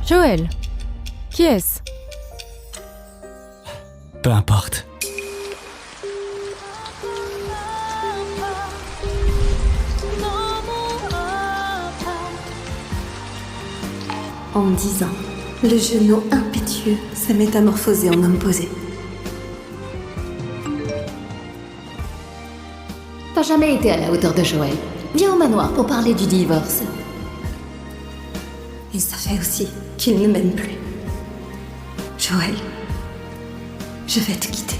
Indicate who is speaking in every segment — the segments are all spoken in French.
Speaker 1: Joël, qui est-ce?
Speaker 2: Peu importe.
Speaker 3: En 10 ans, le genou impétueux s'est métamorphosé en homme posé.
Speaker 4: T'as jamais été à la hauteur de Joël. Viens au manoir pour parler du divorce.
Speaker 3: Et ça fait aussi qu'il ne m'aime plus. Joël, je vais te quitter.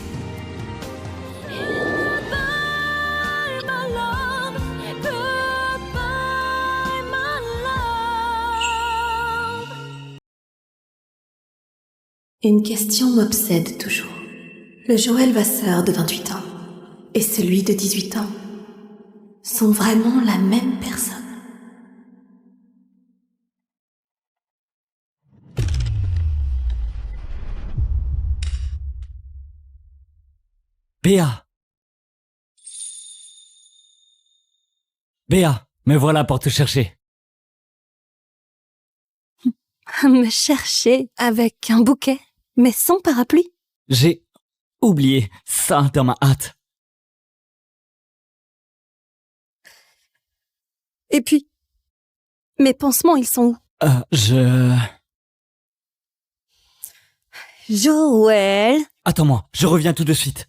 Speaker 3: Une question m'obsède toujours. Le Joël Vasseur de 28 ans et celui de 18 ans sont vraiment la même personne.
Speaker 2: Béa! Béa, me voilà pour te chercher.
Speaker 3: Me chercher avec un bouquet, mais sans parapluie.
Speaker 2: J'ai oublié ça dans ma hâte.
Speaker 3: Et puis, mes pansements, ils sont où? Joël!
Speaker 2: Attends-moi, je reviens tout de suite.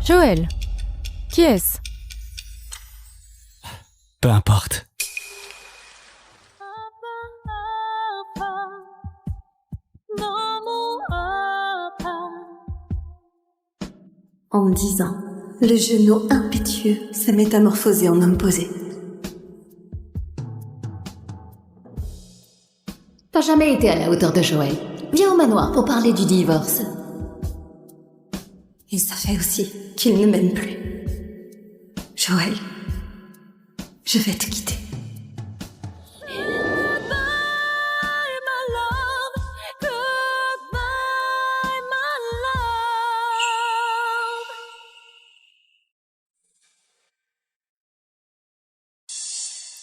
Speaker 1: Joël, qui est-ce?
Speaker 2: Peu importe.
Speaker 3: En 10 ans, le genou impétueux s'est métamorphosé en homme posé.
Speaker 4: T'as jamais été à la hauteur de Joël. Viens au manoir pour parler du divorce.
Speaker 3: Et ça fait aussi qu'il ne m'aime plus. Joël, je vais te quitter.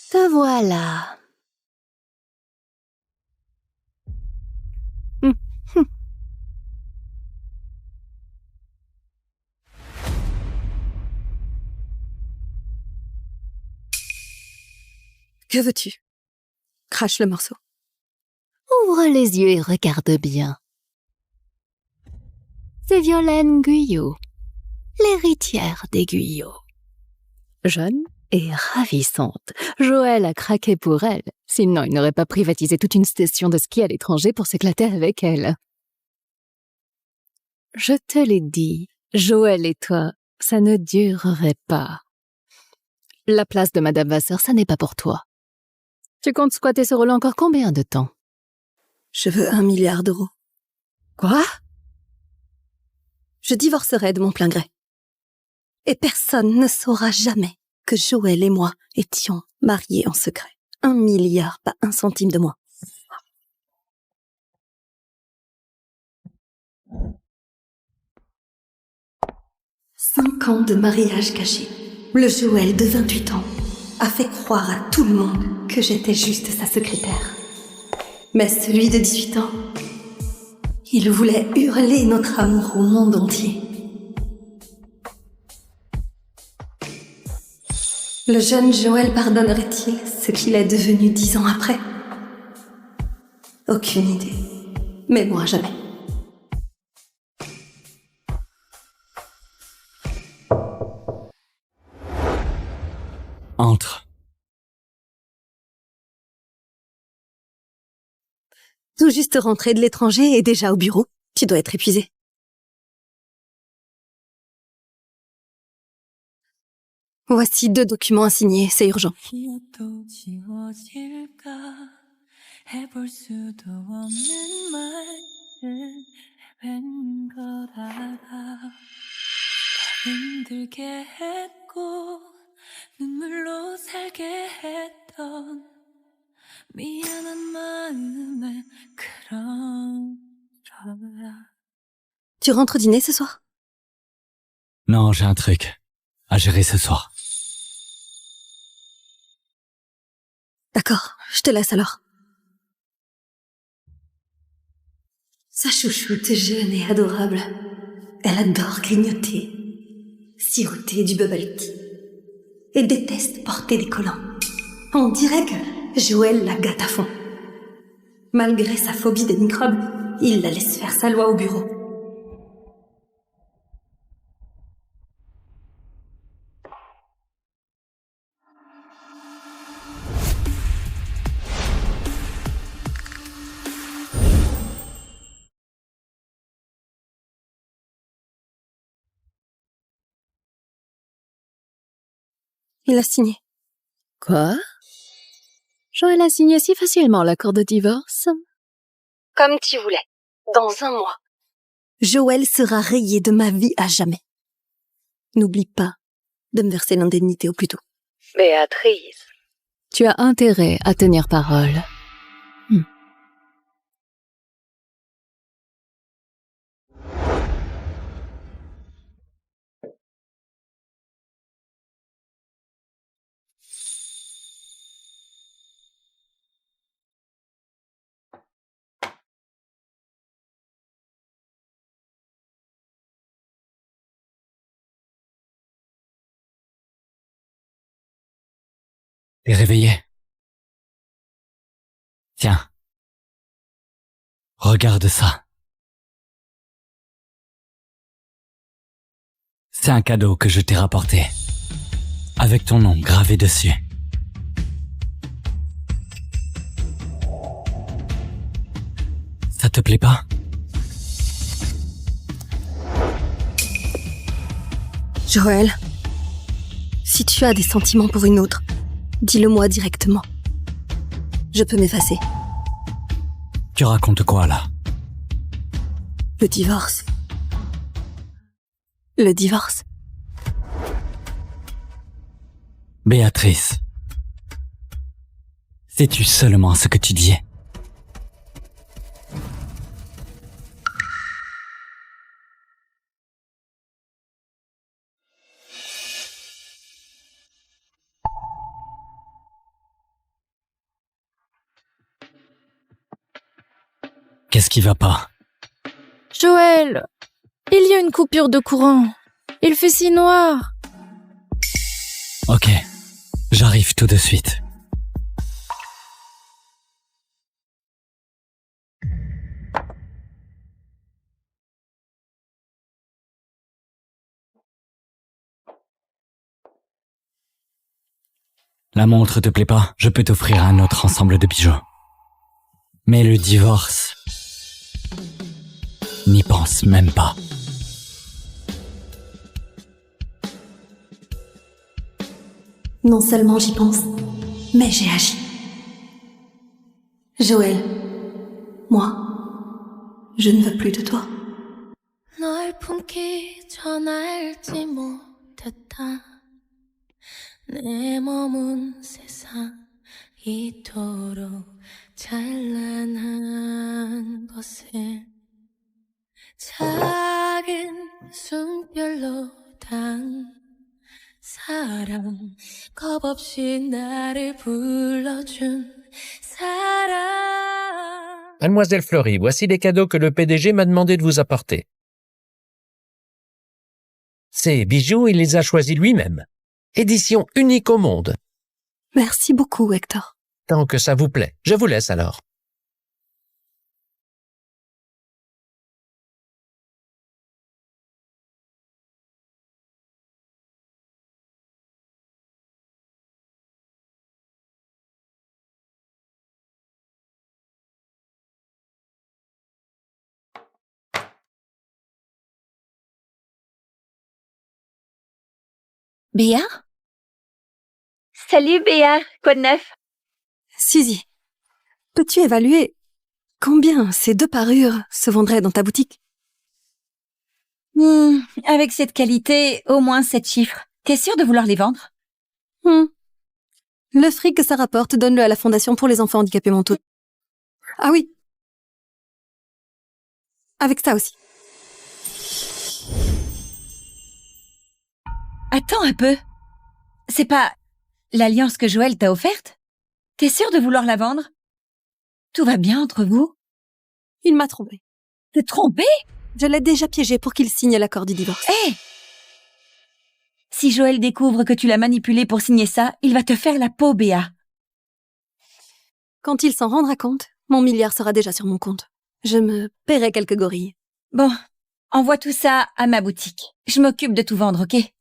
Speaker 4: Te voilà.
Speaker 3: Que veux-tu? Crache le morceau.
Speaker 4: Ouvre les yeux et regarde bien. C'est Violaine Guyot, l'héritière des Guyot. Jeune et ravissante, Joël a craqué pour elle. Sinon, il n'aurait pas privatisé toute une station de ski à l'étranger pour s'éclater avec elle. Je te l'ai dit, Joël et toi, ça ne durerait pas. La place de Madame Vasseur, ça n'est pas pour toi. Tu comptes squatter ce rôle encore combien de temps?
Speaker 3: Je veux 1 milliard d'euros.
Speaker 4: Quoi?
Speaker 3: Je divorcerai de mon plein gré. Et personne ne saura jamais que Joël et moi étions mariés en secret. 1 milliard, pas 1 centime de moi. Cinq ans de mariage caché. Le Joël de 28 ans a fait croire à tout le monde que j'étais juste sa secrétaire. Mais celui de 18 ans, il voulait hurler notre amour au monde entier. Le jeune Joël pardonnerait-il ce qu'il est devenu 10 ans après? Aucune idée. Mais moi, jamais.
Speaker 2: Entre.
Speaker 3: Tout juste rentré de l'étranger et déjà au bureau. Tu dois être épuisé. Voici 2 documents à signer, c'est urgent.
Speaker 5: 기억도 지워질까 해볼 수도 없는 말을 웬 걸 알아 힘들게 했고 눈물로 살게 했던 미안한 마음에 그런 거야.
Speaker 3: Tu rentres dîner ce soir?
Speaker 2: Non, j'ai un truc à gérer ce soir.
Speaker 3: D'accord, je te laisse alors. Sa chouchoute jeune et adorable. Elle adore grignoter, siroter du bubble tea et déteste porter des collants. On dirait que Joël la gâte à fond. Malgré sa phobie des microbes, il la laisse faire sa loi au bureau. Il a signé.
Speaker 4: Quoi? Joël a signé si facilement l'accord de divorce?
Speaker 3: Comme tu voulais. Dans 1 mois. Joël sera rayé de ma vie à jamais. N'oublie pas de me verser l'indemnité au plus tôt.
Speaker 4: Béatrice. Tu as intérêt à tenir parole.
Speaker 2: T'es réveillé? Tiens. Regarde ça. C'est un cadeau que je t'ai rapporté. Avec ton nom gravé dessus. Ça te plaît pas?
Speaker 3: Joël, si tu as des sentiments pour une autre, dis-le-moi directement. Je peux m'effacer.
Speaker 2: Tu racontes quoi là?
Speaker 3: Le divorce. Le divorce.
Speaker 2: Béatrice. Sais-tu seulement ce que tu dis? Qu'est-ce qui va pas?
Speaker 1: Joël, il y a une coupure de courant. Il fait si noir.
Speaker 2: Ok, j'arrive tout de suite. La montre te plaît pas? Je peux t'offrir un autre ensemble de bijoux. Mais le divorce, n'y pense même pas.
Speaker 3: Non seulement j'y pense, mais j'ai agi. Joël, moi, je ne veux plus de toi.
Speaker 5: 널 품기 전 알지 못했다 내 머문 세상 이토록 찬란한 것을 작은 숨결로 단 사랑 겁없이 나를 불러준 사랑
Speaker 6: Mademoiselle Fleury, voici les cadeaux que le PDG m'a demandé de vous apporter. Ces bijoux, il les a choisis lui-même. Édition unique au monde.
Speaker 3: Merci beaucoup, Hector.
Speaker 6: Tant que ça vous plaît, je vous laisse alors.
Speaker 3: Béa?
Speaker 7: Salut Béa, quoi de neuf?
Speaker 3: Suzy, peux-tu évaluer combien ces 2 parures se vendraient dans ta boutique?
Speaker 7: Avec cette qualité, au moins 7 chiffres. T'es sûre de vouloir les vendre?
Speaker 3: Le fric que ça rapporte, donne-le à la Fondation pour les enfants handicapés mentaux. Ah oui. Avec ça aussi.
Speaker 7: Attends un peu. C'est pas l'alliance que Joël t'a offerte? T'es sûre de vouloir la vendre? Tout va bien entre vous?
Speaker 3: Il m'a trompée.
Speaker 7: T'es trompée?
Speaker 3: Je l'ai déjà piégé pour qu'il signe l'accord du divorce.
Speaker 7: Hé! Si Joël découvre que tu l'as manipulé pour signer ça, il va te faire la peau, Béa.
Speaker 3: Quand il s'en rendra compte, mon milliard sera déjà sur mon compte. Je me paierai quelques gorilles.
Speaker 7: Bon, envoie tout ça à ma boutique. Je m'occupe de tout vendre, ok?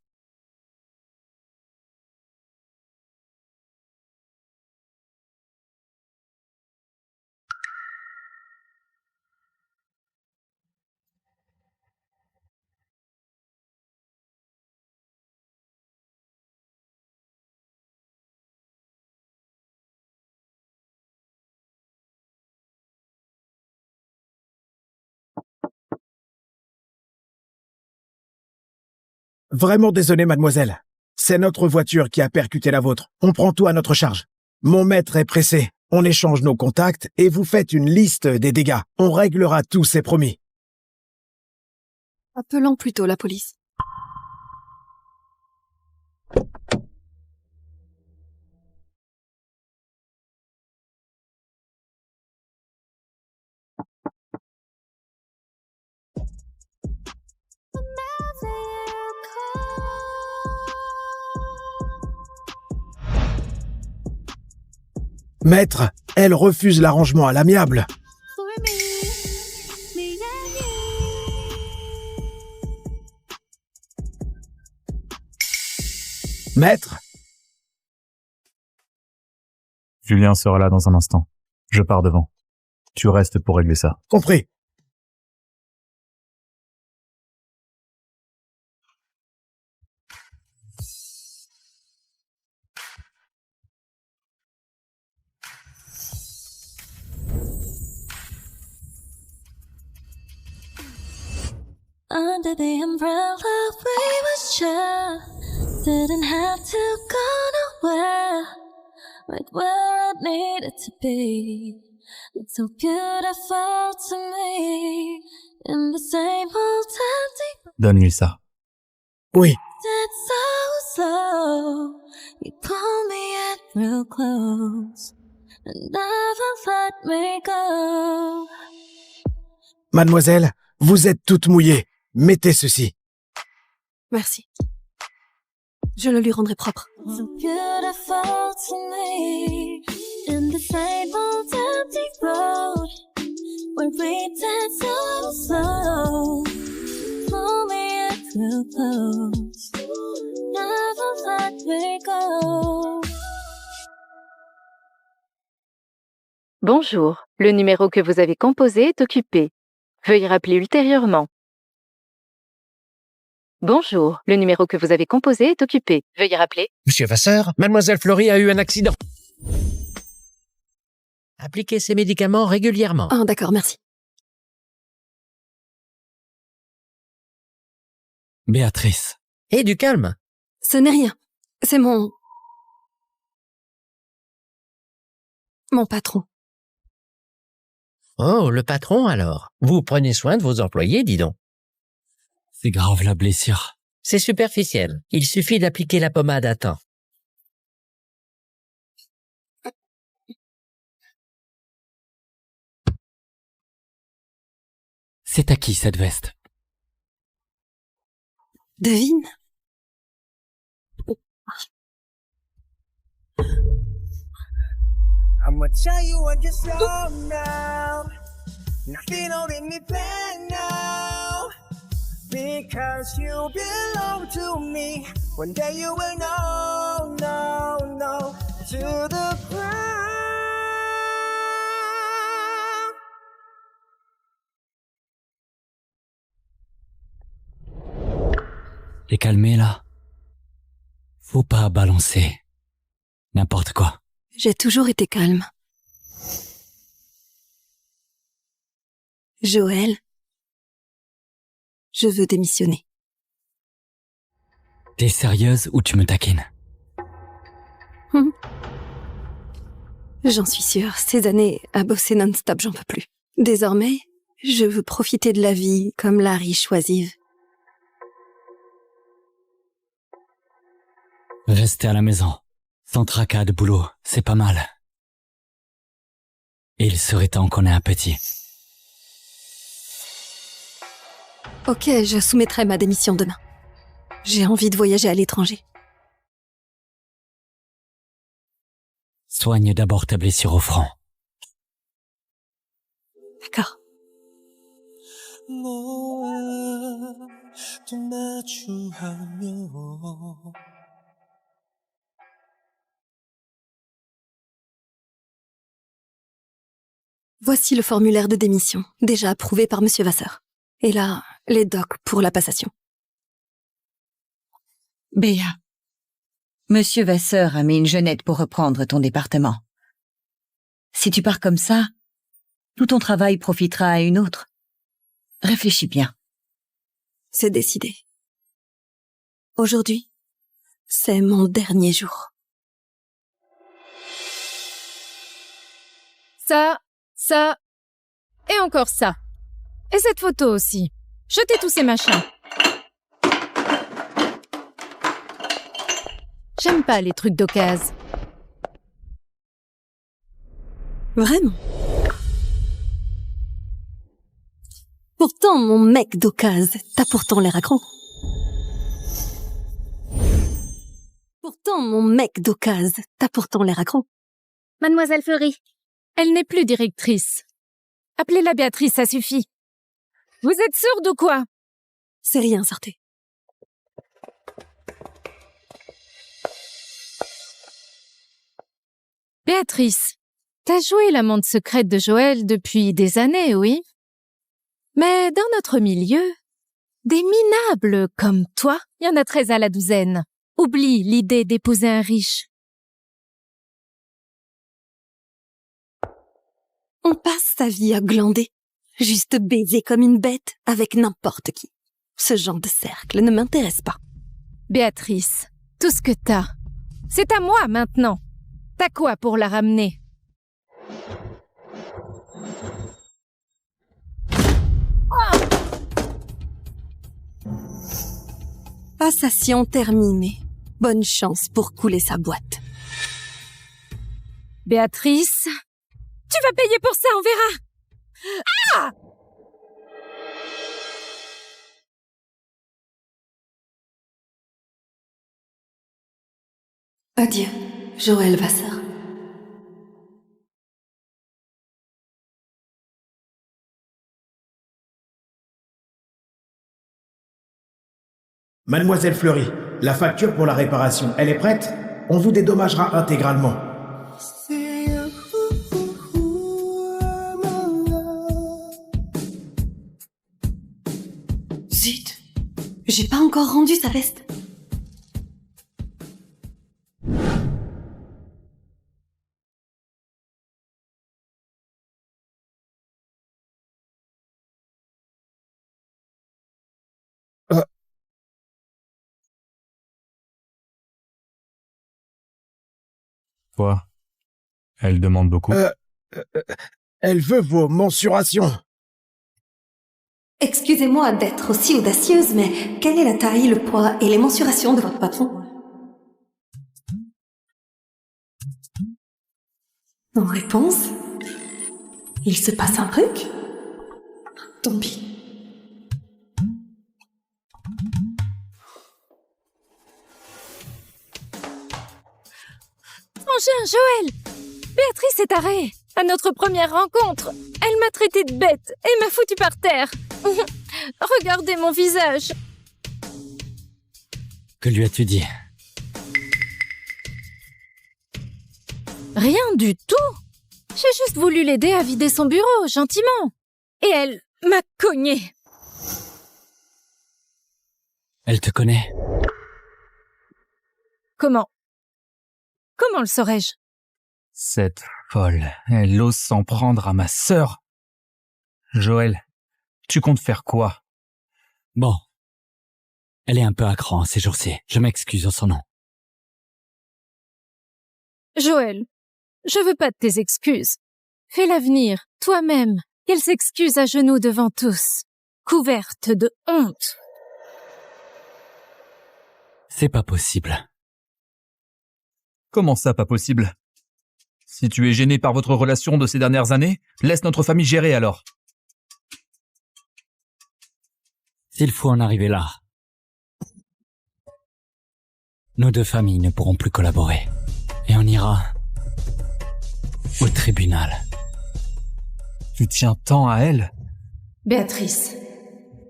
Speaker 8: Vraiment désolé, mademoiselle. C'est notre voiture qui a percuté la vôtre. On prend tout à notre charge. Mon maître est pressé. On échange nos contacts et vous faites une liste des dégâts. On réglera tout, c'est promis.
Speaker 3: Appelons plutôt la police.
Speaker 8: Maître, elle refuse l'arrangement à l'amiable. Maître,
Speaker 9: Julien sera là dans un instant. Je pars devant. Tu restes pour régler ça.
Speaker 8: compris.
Speaker 5: Under the umbrella we were sure didn't have to go nowhere, right where it needed to be. It's so beautiful to me. In the same old empty
Speaker 9: Donne-lui ça.
Speaker 8: Oui,
Speaker 5: did so slow. You pull me in real close and never let me go.
Speaker 8: mademoiselle, vous êtes toute mouillée. Mettez ceci.
Speaker 3: Merci. Je le lui rendrai propre.
Speaker 5: So beautiful to me. In the same old empty road where we did so slow. Pull me in real close. Never let me go.
Speaker 10: Bonjour, le numéro que vous avez composé est occupé. Veuillez rappeler ultérieurement. Bonjour, le numéro que vous avez composé est occupé. Veuillez rappeler.
Speaker 6: Monsieur Vasseur, mademoiselle Fleury a eu un accident. Appliquez ces médicaments régulièrement.
Speaker 3: Ah, d'accord, merci.
Speaker 2: Béatrice,
Speaker 6: Et du calme.
Speaker 3: Ce n'est rien. C'est mon patron.
Speaker 6: Oh, le patron alors. Vous prenez soin de vos employés, dis donc.
Speaker 2: c'est grave la blessure.
Speaker 6: C'est superficiel. Il suffit d'appliquer la pommade à temps.
Speaker 2: C'est à qui cette veste?
Speaker 3: Devine.
Speaker 11: I'ma tell you what you saw now. Nothing holding me back now. Because you belong to me. One day you will know, no, no. To the ground.
Speaker 2: Les calmer là. Faut pas balancer. N'importe quoi.
Speaker 3: J'ai toujours été calme. Joël, je veux démissionner.
Speaker 2: T'es sérieuse ou tu me taquines?
Speaker 3: J'en suis sûre, ces années à bosser non-stop, j'en peux plus. Désormais, je veux profiter de la vie comme la riche oisive.
Speaker 2: Rester à la maison, sans tracas de boulot, c'est pas mal. Et il serait temps qu'on ait un petit.
Speaker 3: Ok, je soumettrai ma démission demain. J'ai envie de voyager à l'étranger.
Speaker 2: Soigne d'abord ta blessure au front.
Speaker 3: D'accord. Voici le formulaire de démission, déjà approuvé par Monsieur Vasseur. Et là, les docs pour la passation.
Speaker 7: Béa, Monsieur Vasseur a mis une jeunette pour reprendre ton département. Si tu pars comme ça, tout ton travail profitera à une autre. Réfléchis bien.
Speaker 3: C'est décidé. Aujourd'hui, c'est mon dernier jour.
Speaker 1: Ça, et encore ça. Et cette photo aussi. Jetez tous ces machins. J'aime pas les trucs d'occasion.
Speaker 3: Vraiment? Pourtant, mon mec d'occasion, t'as pourtant l'air accro. Pourtant, mon mec d'occasion, t'as pourtant l'air accro.
Speaker 1: Mademoiselle Fleury, elle n'est plus directrice. Appelez-la Béatrice, ça suffit. Vous êtes sourde ou quoi?
Speaker 3: C'est rien, sortez.
Speaker 1: Béatrice, t'as joué l'amante secrète de Joël depuis des années, oui? Mais dans notre milieu, des minables comme toi, il y en a 13 à la douzaine. Oublie l'idée d'épouser un riche.
Speaker 3: On passe sa vie à glander, juste baiser comme une bête avec n'importe qui. Ce genre de cercle ne m'intéresse pas.
Speaker 1: Béatrice, tout ce que t'as, c'est à moi maintenant. T'as quoi pour la ramener?
Speaker 3: Passation terminée. Bonne chance pour couler sa boîte.
Speaker 1: Béatrice, tu vas payer pour ça, on verra. Ah!
Speaker 3: Adieu, Joël Vasseur.
Speaker 8: Mademoiselle Fleury, la facture pour la réparation, elle est prête? On vous dédommagera intégralement.
Speaker 3: Zut, j'ai pas encore rendu sa veste.
Speaker 9: Quoi? Elle demande beaucoup?
Speaker 8: Elle veut vos mensurations.
Speaker 3: Excusez-moi d'être aussi audacieuse, mais quelle est la taille, le poids et les mensurations de votre patron? En réponse, il se passe un truc? Tant pis.
Speaker 1: Frangin, Joël! Béatrice est tarée. À notre première rencontre, elle m'a traité de bête et m'a foutu par terre. Regardez mon visage.
Speaker 2: Que lui as-tu dit?
Speaker 1: Rien du tout. J'ai juste voulu l'aider à vider son bureau, gentiment. Et elle m'a cogné.
Speaker 2: Elle te connaît?
Speaker 1: Comment? Comment le saurais-je?
Speaker 9: Cette folle, elle ose s'en prendre à ma sœur. Joël, tu comptes faire quoi?
Speaker 2: Bon. Elle est un peu à cran ces jours-ci. Je m'excuse en son nom.
Speaker 1: Joël, je veux pas de tes excuses. Fais l'avenir, toi-même, qu'elle s'excuse à genoux devant tous, couverte de honte.
Speaker 2: C'est pas possible.
Speaker 9: Comment ça, pas possible? Si tu es gêné par votre relation de ces dernières années, laisse notre famille gérer alors.
Speaker 2: S'il faut en arriver là, nos deux familles ne pourront plus collaborer. Et on ira au tribunal.
Speaker 9: Tu tiens tant à elle?
Speaker 1: Béatrice,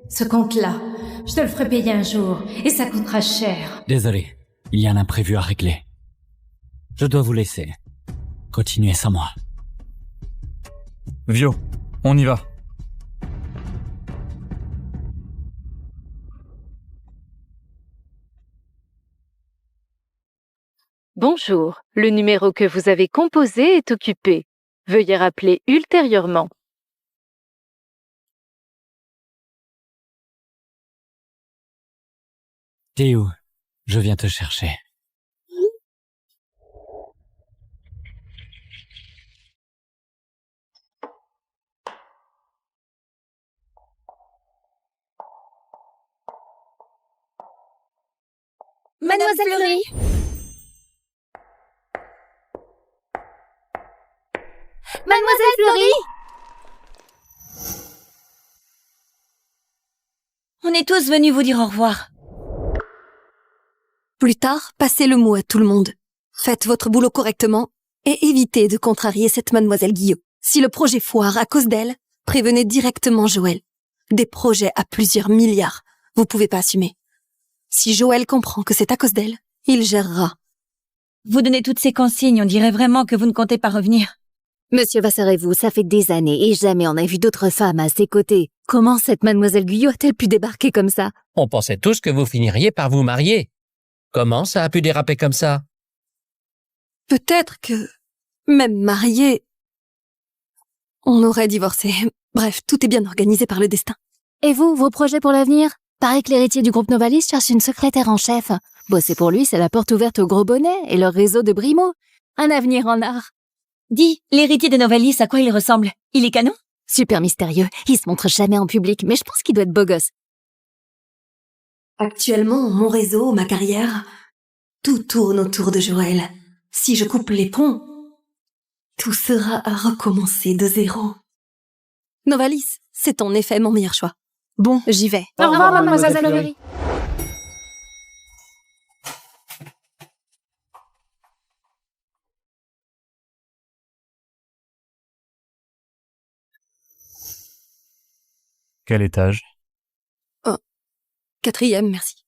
Speaker 1: ce compte-là, je te le ferai payer un jour, et ça coûtera cher.
Speaker 2: Désolé, il y a un imprévu à régler. Je dois vous laisser. Continuez sans moi.
Speaker 9: Vio, on y va.
Speaker 10: Bonjour, le numéro que vous avez composé est occupé. Veuillez rappeler ultérieurement.
Speaker 2: T'es où? Je viens te chercher.
Speaker 4: Mademoiselle Fleury! Mademoiselle Fleury!
Speaker 7: On est tous venus vous dire au revoir.
Speaker 3: Plus tard, passez le mot à tout le monde. Faites votre boulot correctement et évitez de contrarier cette mademoiselle Guillot. Si le projet foire à cause d'elle, prévenez directement Joël. Des projets à plusieurs milliards, vous pouvez pas assumer. Si Joël comprend que c'est à cause d'elle, il gérera.
Speaker 7: Vous donnez toutes ces consignes, on dirait vraiment que vous ne comptez pas revenir.
Speaker 4: Monsieur Vasseur et vous, ça fait des années et jamais on n'a vu d'autres femmes à ses côtés. Comment cette mademoiselle Guyot a-t-elle pu débarquer comme ça?
Speaker 6: On pensait tous que vous finiriez par vous marier. Comment ça a pu déraper comme ça?
Speaker 3: Peut-être que, même mariés, on aurait divorcé. Bref, tout est bien organisé par le destin.
Speaker 4: Et vous, vos projets pour l'avenir? Paraît que l'héritier du groupe Novalis cherche une secrétaire en chef. Bosser pour lui, c'est la porte ouverte aux gros bonnets et leur réseau de brimos. Un avenir en art.
Speaker 7: Dis, l'héritier de Novalis, à quoi il ressemble? Il est canon?
Speaker 4: Super mystérieux. Il se montre jamais en public, mais je pense qu'il doit être beau gosse.
Speaker 3: Actuellement, mon réseau, ma carrière, tout tourne autour de Joël. Si je coupe les ponts, tout sera à recommencer de zéro. Novalis, c'est en effet mon meilleur choix. Bon, j'y vais.
Speaker 1: Au revoir, mademoiselle Fleury.
Speaker 9: Quel étage?
Speaker 3: 4e, merci.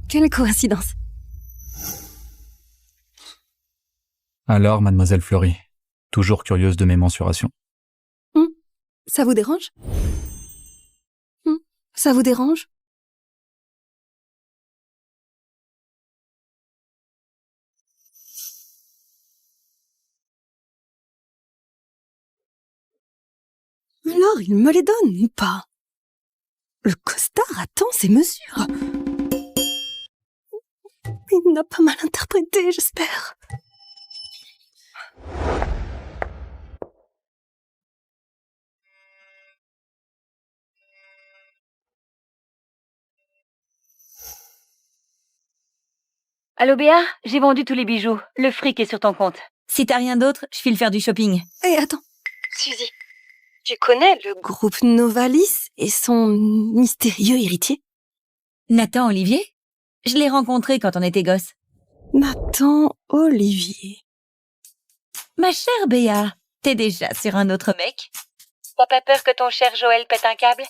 Speaker 3: Quelle coïncidence.
Speaker 9: Alors, mademoiselle Fleury, toujours curieuse de mes mensurations.
Speaker 3: Ça vous dérange? Ça vous dérange? Alors, il me les donne ou pas? Le costard attend ses mesures. Il n'a pas mal interprété, j'espère.
Speaker 7: Allô Béa, j'ai vendu tous les bijoux. Le fric est sur ton compte. Si t'as rien d'autre, je file faire du shopping.
Speaker 3: Eh, attends. Suzy, tu connais le groupe Novalis et son mystérieux héritier?
Speaker 7: Nathan Olivier? Je l'ai rencontré quand on était gosse.
Speaker 3: Nathan Olivier.
Speaker 7: Ma chère Béa, t'es déjà sur un autre mec? T'as pas peur que ton cher Joël pète un câble?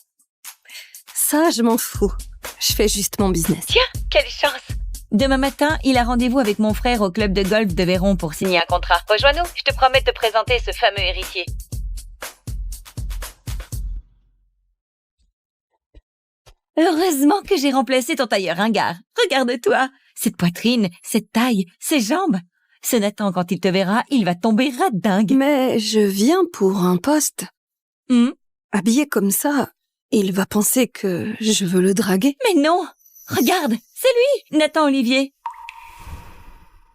Speaker 3: Ça, je m'en fous. Je fais juste mon business.
Speaker 7: Tiens, quelle chance! Demain matin, il a rendez-vous avec mon frère au club de golf de Véron pour signer un contrat. Rejoins-nous, je te promets de te présenter ce fameux héritier. Heureusement que j'ai remplacé ton tailleur ringard. Regarde-toi, cette poitrine, cette taille, ces jambes. Ce Nathan, quand il te verra, il va tomber rat-dingue.
Speaker 3: Mais je viens pour un poste.
Speaker 7: Hmm?
Speaker 3: Habillé comme ça, il va penser que je veux le draguer.
Speaker 7: Mais non! Regarde, c'est lui, Nathan Olivier.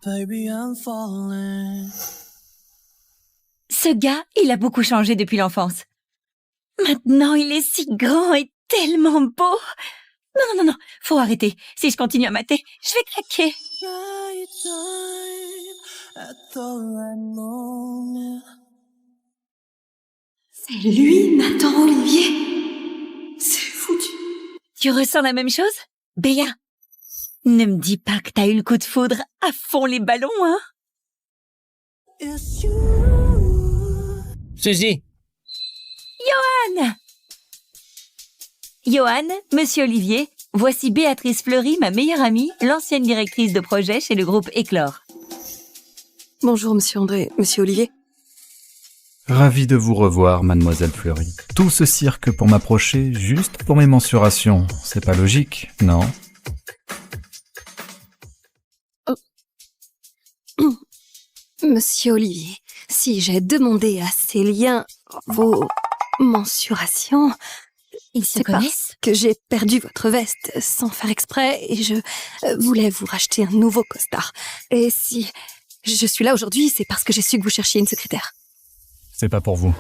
Speaker 11: Baby, I'm falling.
Speaker 7: Ce gars, il a beaucoup changé depuis l'enfance. Maintenant, il est si grand et tellement beau. Non, faut arrêter. Si je continue à mater, je vais craquer.
Speaker 11: Right time at the right moment.
Speaker 3: C'est lui, Nathan Olivier. C'est foutu.
Speaker 7: Tu ressens la même chose? Béa, ne me dis pas que t'as eu le coup de foudre à fond les ballons, hein?
Speaker 11: It's you.
Speaker 6: Suzy,
Speaker 7: Johan, Monsieur Olivier, voici Béatrice Fleury, ma meilleure amie, l'ancienne directrice de projet chez le groupe Éclore.
Speaker 3: Bonjour, Monsieur André. Monsieur Olivier.
Speaker 9: Ravi de vous revoir, mademoiselle Fleury. Tout ce cirque pour m'approcher juste pour mes mensurations. C'est pas logique, non?
Speaker 3: Monsieur Olivier, si j'ai demandé à ces liens vos mensurations, c'est parce que j'ai perdu votre veste sans faire exprès et je voulais vous racheter un nouveau costard. Et si je suis là aujourd'hui, c'est parce que j'ai su que vous cherchiez une secrétaire.
Speaker 9: C'est pas pour vous.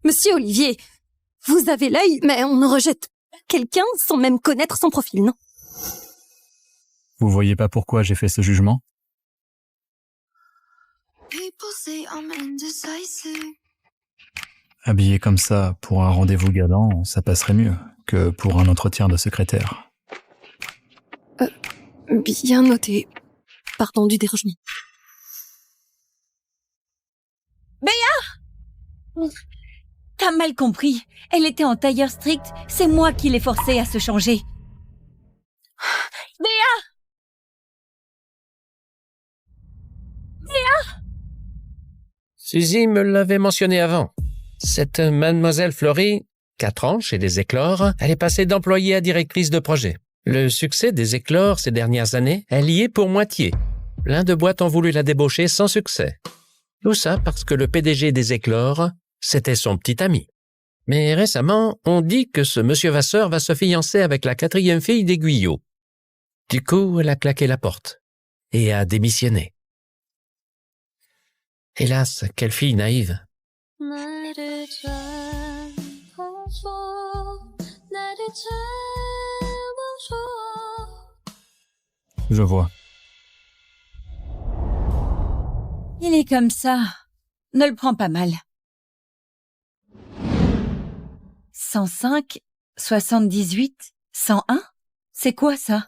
Speaker 3: Monsieur Olivier, vous avez l'œil, mais on ne rejette pas quelqu'un sans même connaître son profil, non?
Speaker 9: Vous voyez pas pourquoi j'ai fait ce jugement? Habillé comme ça, pour un rendez-vous galant, ça passerait mieux que pour un entretien de secrétaire.
Speaker 3: Bien noté. Pardon du dérangement.
Speaker 7: Béa! T'as mal compris. Elle était en tailleur strict. C'est moi qui l'ai forcée à se changer. Béa!
Speaker 6: Suzy me l'avait mentionné avant. Cette mademoiselle Fleury, 4 ans chez les Éclores, elle est passée d'employée à directrice de projet. Le succès des Éclores ces dernières années, elle y est pour moitié. Plein de boîtes ont voulu la débaucher sans succès. Tout ça parce que le PDG des Éclores, c'était son petit ami. Mais récemment, on dit que ce monsieur Vasseur va se fiancer avec la 4e fille des Guyot. Du coup, elle a claqué la porte et a démissionné. Hélas, quelle fille naïve.
Speaker 9: Je vois.
Speaker 7: Il est comme ça. Ne le prends pas mal. 105, 78, 101? C'est quoi ça?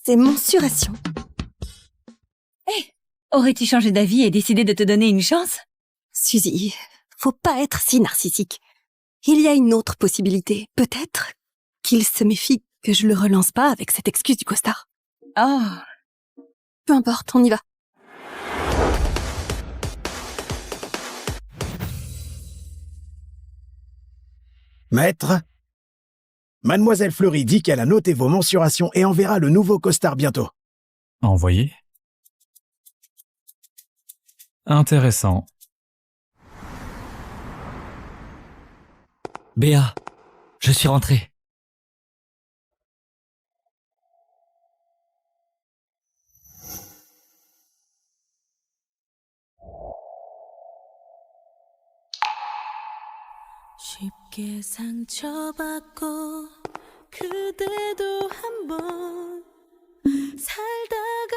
Speaker 3: C'est mensuration.
Speaker 7: Aurais-tu changé d'avis et décidé de te donner une chance?
Speaker 3: Suzy, faut pas être si narcissique. Il y a une autre possibilité. Peut-être qu'il se méfie que je le relance pas avec cette excuse du costard.
Speaker 7: Oh,
Speaker 3: Peu importe, on y va.
Speaker 8: Maître, mademoiselle Fleury dit qu'elle a noté vos mensurations et enverra le nouveau costard bientôt.
Speaker 9: Envoyé. Intéressant.
Speaker 2: Béa, je suis rentré.
Speaker 5: 쉽게 상처받고 그대도 한번 살다가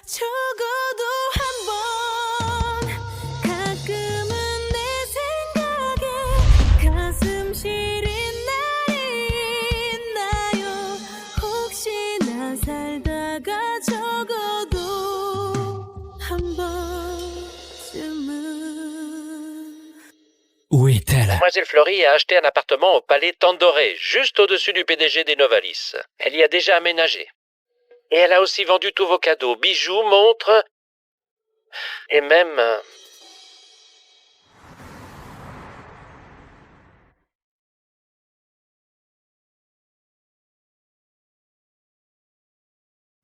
Speaker 5: 적어도 한번 가끔은 내 생각에 가슴 시린 날이 있나요 혹시나 살다가 적어도 한 번쯤은
Speaker 2: Où est-elle?
Speaker 6: Mademoiselle Fleury a acheté un appartement au palais Tandoré, juste au-dessus du PDG des Novalis. Elle y a déjà aménagé. Et elle a aussi vendu tous vos cadeaux, bijoux, montres, et même...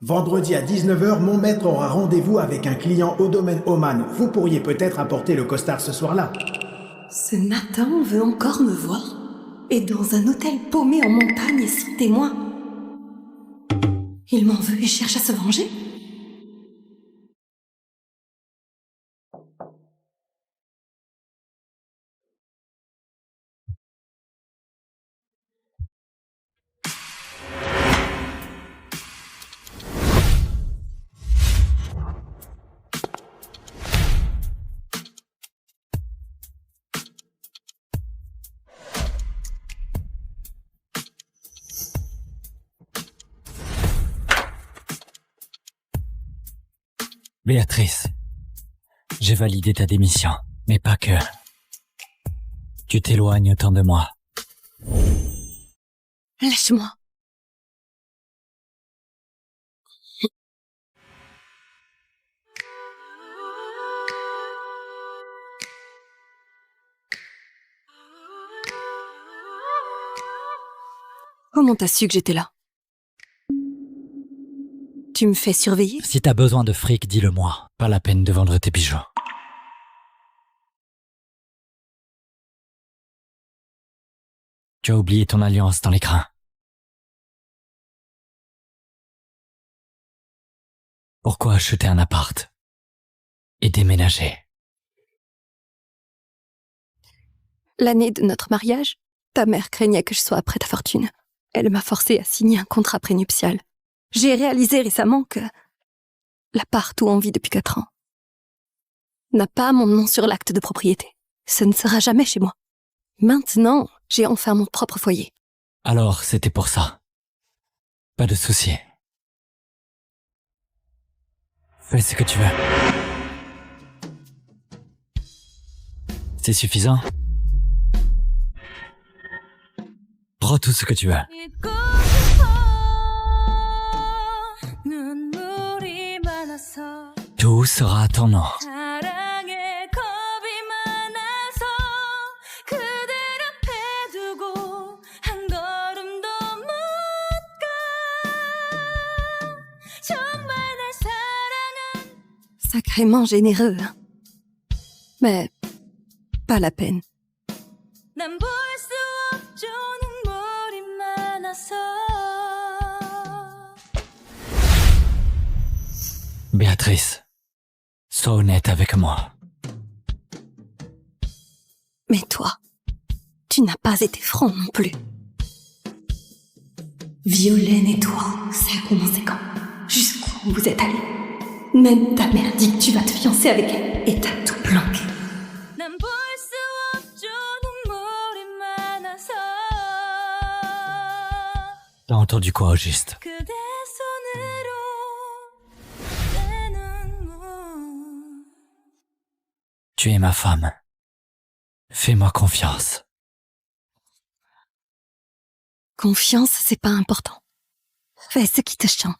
Speaker 8: Vendredi à 19h, mon maître aura rendez-vous avec un client au domaine Oman. Vous pourriez peut-être apporter le costard ce soir-là.
Speaker 3: Ce matin, on veut encore me voir. Et dans un hôtel paumé en montagne et sans témoin. Il m'en veut et cherche à se venger?
Speaker 2: Béatrice, j'ai validé ta démission, mais pas que. Tu t'éloignes autant de moi.
Speaker 3: Lâche-moi. Comment t'as su que j'étais là? Tu me fais surveiller?
Speaker 2: Si t'as besoin de fric, dis-le-moi. Pas la peine de vendre tes bijoux. Tu as oublié ton alliance dans l'écrin. Pourquoi acheter un appart et déménager?
Speaker 3: L'année de notre mariage, ta mère craignait que je sois après ta fortune. Elle m'a forcé à signer un contrat prénuptial. J'ai réalisé récemment que l'appart où on vit depuis 4 ans n'a pas mon nom sur l'acte de propriété. Ce ne sera jamais chez moi. Maintenant, j'ai enfin mon propre foyer.
Speaker 2: Alors, c'était pour ça. Pas de souci. Fais ce que tu veux. C'est suffisant? Prends tout ce que tu veux. Tout sera à ton nom.
Speaker 3: Sacrément généreux, hein. Mais pas la peine.
Speaker 2: Béatrice, sois honnête avec moi.
Speaker 3: Mais toi, tu n'as pas été franc non plus. Violaine et toi, ça a commencé quand? Jusqu'où vous êtes allés? Même ta mère dit que tu vas te fiancer avec elle et t'as tout planqué.
Speaker 2: T'as entendu quoi au juste? Tu es ma femme. Fais-moi confiance.
Speaker 3: Confiance, c'est pas important. Fais ce qui te chante.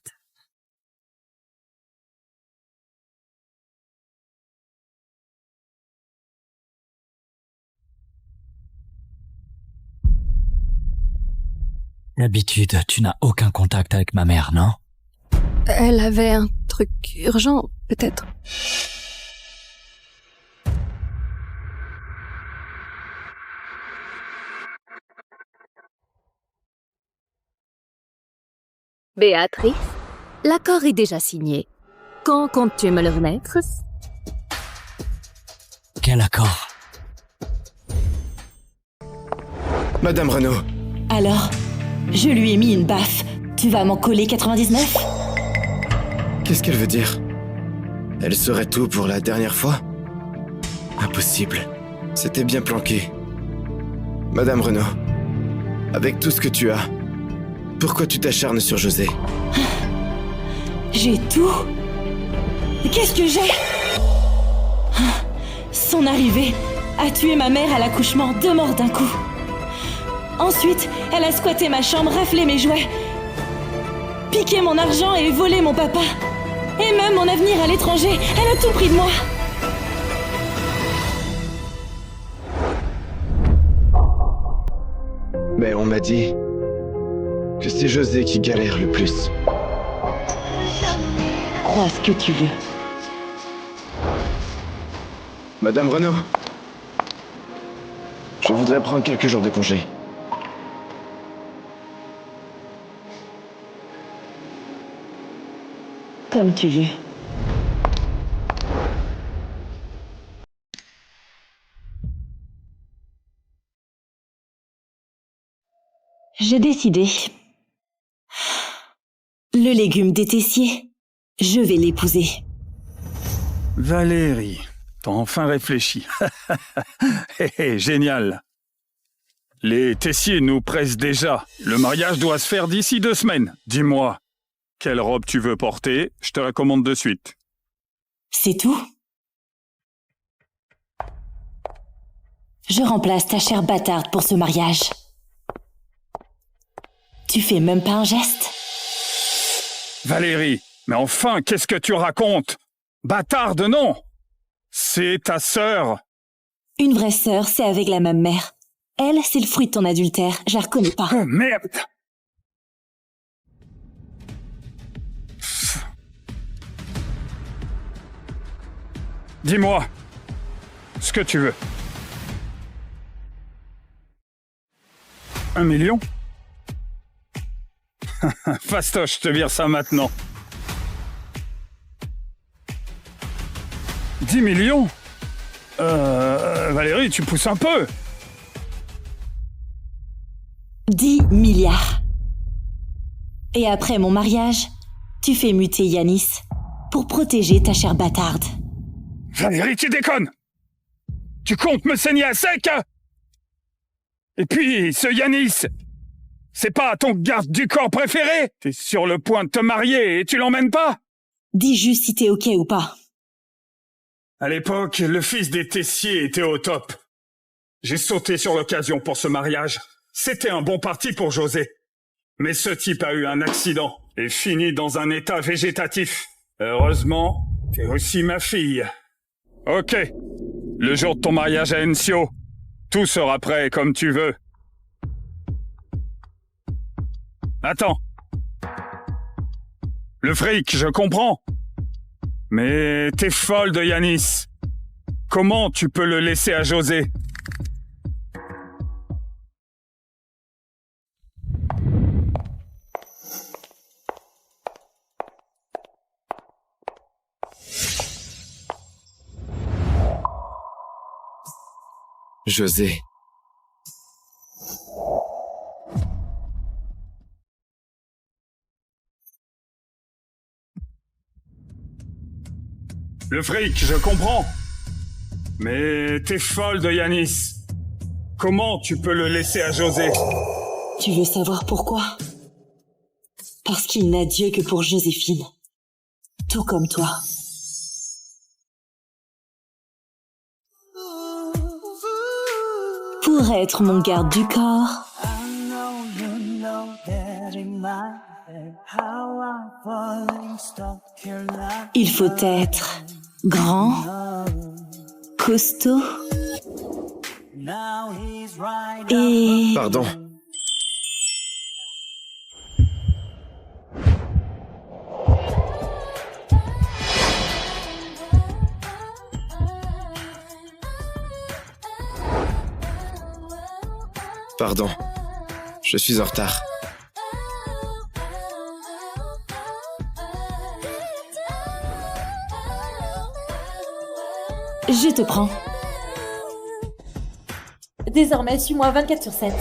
Speaker 2: D'habitude, tu n'as aucun contact avec ma mère, non?
Speaker 3: Elle avait un truc urgent, peut-être.
Speaker 4: Béatrice, l'accord est déjà signé. Quand comptes-tu me le remettre?
Speaker 2: Quel accord?
Speaker 12: Madame Renaud.
Speaker 13: Alors, je lui ai mis une baffe. Tu vas m'en coller 99?
Speaker 12: Qu'est-ce qu'elle veut dire? Elle saurait tout pour la dernière fois? Impossible. C'était bien planqué. Madame Renaud, avec tout ce que tu as, pourquoi tu t'acharnes sur José?
Speaker 13: J'ai tout? Qu'est-ce que j'ai? Son arrivée a tué ma mère à l'accouchement, 2 morts d'un coup. Ensuite, elle a squatté ma chambre, raflé mes jouets, piqué mon argent et volé mon papa. Et même mon avenir à l'étranger, elle a tout pris de moi.
Speaker 12: Mais on m'a dit que c'est José qui galère le plus.
Speaker 13: Crois ce que tu veux.
Speaker 12: Madame Renaud, je voudrais prendre quelques jours de congé.
Speaker 13: Comme tu veux. J'ai décidé. Le légume des Tessiers, je vais l'épouser.
Speaker 14: Valérie, t'as enfin réfléchi. Génial. Les Tessiers nous pressent déjà. Le mariage doit se faire d'ici 2 semaines. Dis-moi, quelle robe tu veux porter? Je te la commande de suite.
Speaker 13: C'est tout? Je remplace ta chère bâtarde pour ce mariage. Tu fais même pas un geste?
Speaker 14: Valérie, mais enfin, qu'est-ce que tu racontes? Bâtarde, non! C'est ta sœur.
Speaker 13: Une vraie sœur, c'est avec la même mère. Elle, c'est le fruit de ton adultère. Je la reconnais pas.
Speaker 14: Oh, merde! Dis-moi ce que tu veux. 1 million? Fastoche, je te vire ça maintenant. 10 millions? Valérie, tu pousses un peu.
Speaker 13: 10 milliards. Et après mon mariage, tu fais muter Yanis pour protéger ta chère bâtarde.
Speaker 14: Valérie, tu déconnes! Tu comptes me saigner à sec? Et puis, ce Yanis, c'est pas ton garde du corps préféré? T'es sur le point de te marier et tu l'emmènes pas?
Speaker 13: Dis juste si t'es ok ou pas.
Speaker 14: À l'époque, le fils des Tessiers était au top. J'ai sauté sur l'occasion pour ce mariage. C'était un bon parti pour José. Mais ce type a eu un accident et fini dans un état végétatif. Heureusement, t'es aussi ma fille. Ok. Le jour de ton mariage à Encio, tout sera prêt comme tu veux. Attends. Le fric, je comprends. Mais t'es folle de Yanis. Comment tu peux le laisser à José?
Speaker 12: José.
Speaker 14: Le fric, je comprends. Mais t'es folle de Yanis. Comment tu peux le laisser à José?
Speaker 13: Tu veux savoir pourquoi? Parce qu'il n'a Dieu que pour Joséphine. Tout comme toi. Pour être mon garde du corps, il faut être grand, costaud et...
Speaker 12: Pardon. Pardon. Je suis en retard.
Speaker 13: Je te prends. Désormais, suis-moi 24/7.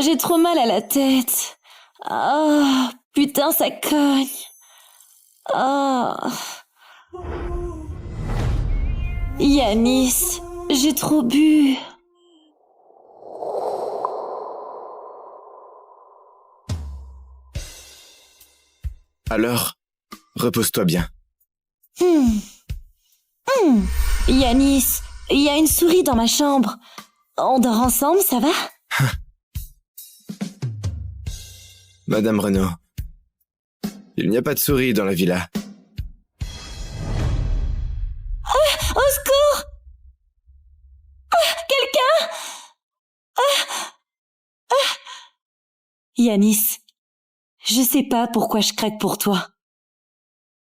Speaker 13: J'ai trop mal à la tête. Ah, putain, ça cogne. Ah. Yanis, j'ai trop bu.
Speaker 12: Alors, repose-toi bien.
Speaker 13: Yanis, il y a une souris dans ma chambre. On dort ensemble, ça va?
Speaker 12: Madame Renaud, il n'y a pas de souris dans la villa.
Speaker 13: Ah, au secours! Ah, quelqu'un! Yanis, je sais pas pourquoi je craque pour toi.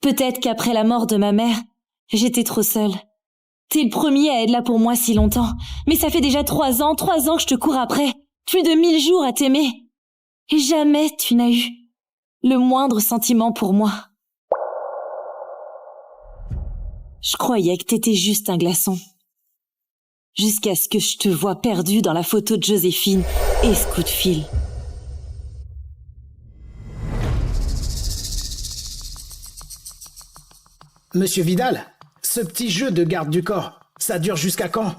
Speaker 13: Peut-être qu'après la mort de ma mère, j'étais trop seule. T'es le premier à être là pour moi si longtemps, mais ça fait déjà 3 ans que je te cours après. Plus de 1000 jours à t'aimer. Et jamais tu n'as eu le moindre sentiment pour moi. Je croyais que t'étais juste un glaçon. Jusqu'à ce que je te voie perdu dans la photo de Joséphine et ce coup de fil.
Speaker 8: Monsieur Vidal, ce petit jeu de garde du corps, ça dure jusqu'à quand?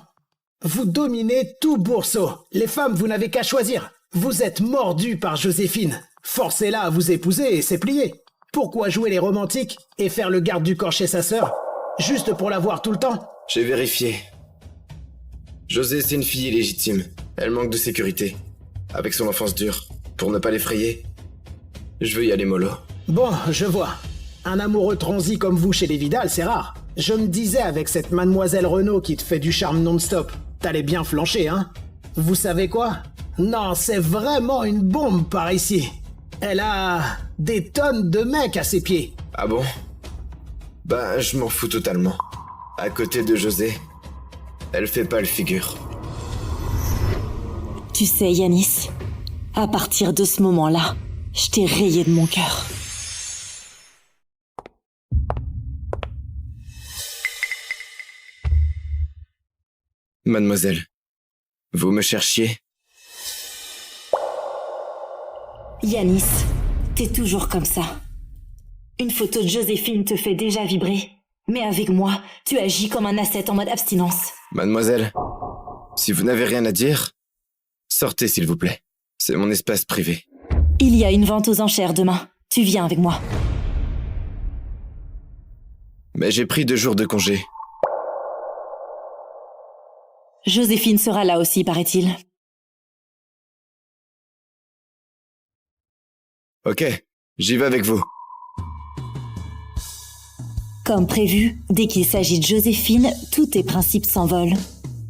Speaker 8: Vous dominez tout Bourseau. Les femmes, vous n'avez qu'à choisir. Vous êtes mordu par Joséphine. Forcez-la à vous épouser et c'est plié. Pourquoi jouer les romantiques et faire le garde du corps chez sa sœur? Juste pour la voir tout le temps?
Speaker 12: J'ai vérifié. José, c'est une fille illégitime. Elle manque de sécurité. Avec son enfance dure. Pour ne pas l'effrayer, je veux y aller mollo.
Speaker 8: Bon, je vois. Un amoureux transi comme vous chez les Vidal, c'est rare. Je me disais avec cette mademoiselle Renaud qui te fait du charme non-stop, t'allais bien flancher, hein? Vous savez quoi? Non, c'est vraiment une bombe par ici. Elle a des tonnes de mecs à ses pieds.
Speaker 12: Ah bon? Bah, je m'en fous totalement. À côté de José, elle fait pas le figure.
Speaker 13: Tu sais, Yanis, à partir de ce moment-là, je t'ai rayé de mon cœur.
Speaker 12: Mademoiselle, vous me cherchiez?
Speaker 13: Yanis, t'es toujours comme ça. Une photo de Joséphine te fait déjà vibrer. Mais avec moi, tu agis comme un ascète en mode abstinence.
Speaker 12: Mademoiselle, si vous n'avez rien à dire, sortez s'il vous plaît. C'est mon espace privé.
Speaker 13: Il y a une vente aux enchères demain. Tu viens avec moi.
Speaker 12: Mais j'ai pris 2 jours de congé.
Speaker 13: Joséphine sera là aussi, paraît-il.
Speaker 12: Ok, j'y vais avec vous.
Speaker 13: Comme prévu, dès qu'il s'agit de Joséphine, tous tes principes s'envolent.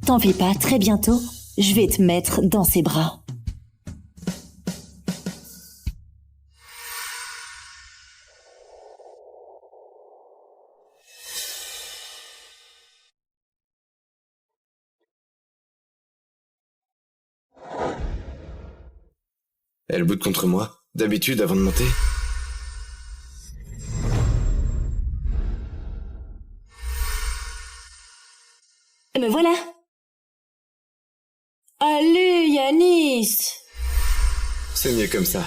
Speaker 13: T'en fais pas, très bientôt, je vais te mettre dans ses bras.
Speaker 12: Elle boude contre moi, d'habitude avant de monter.
Speaker 13: Me voilà. Allez, Yanis.
Speaker 12: C'est mieux comme ça.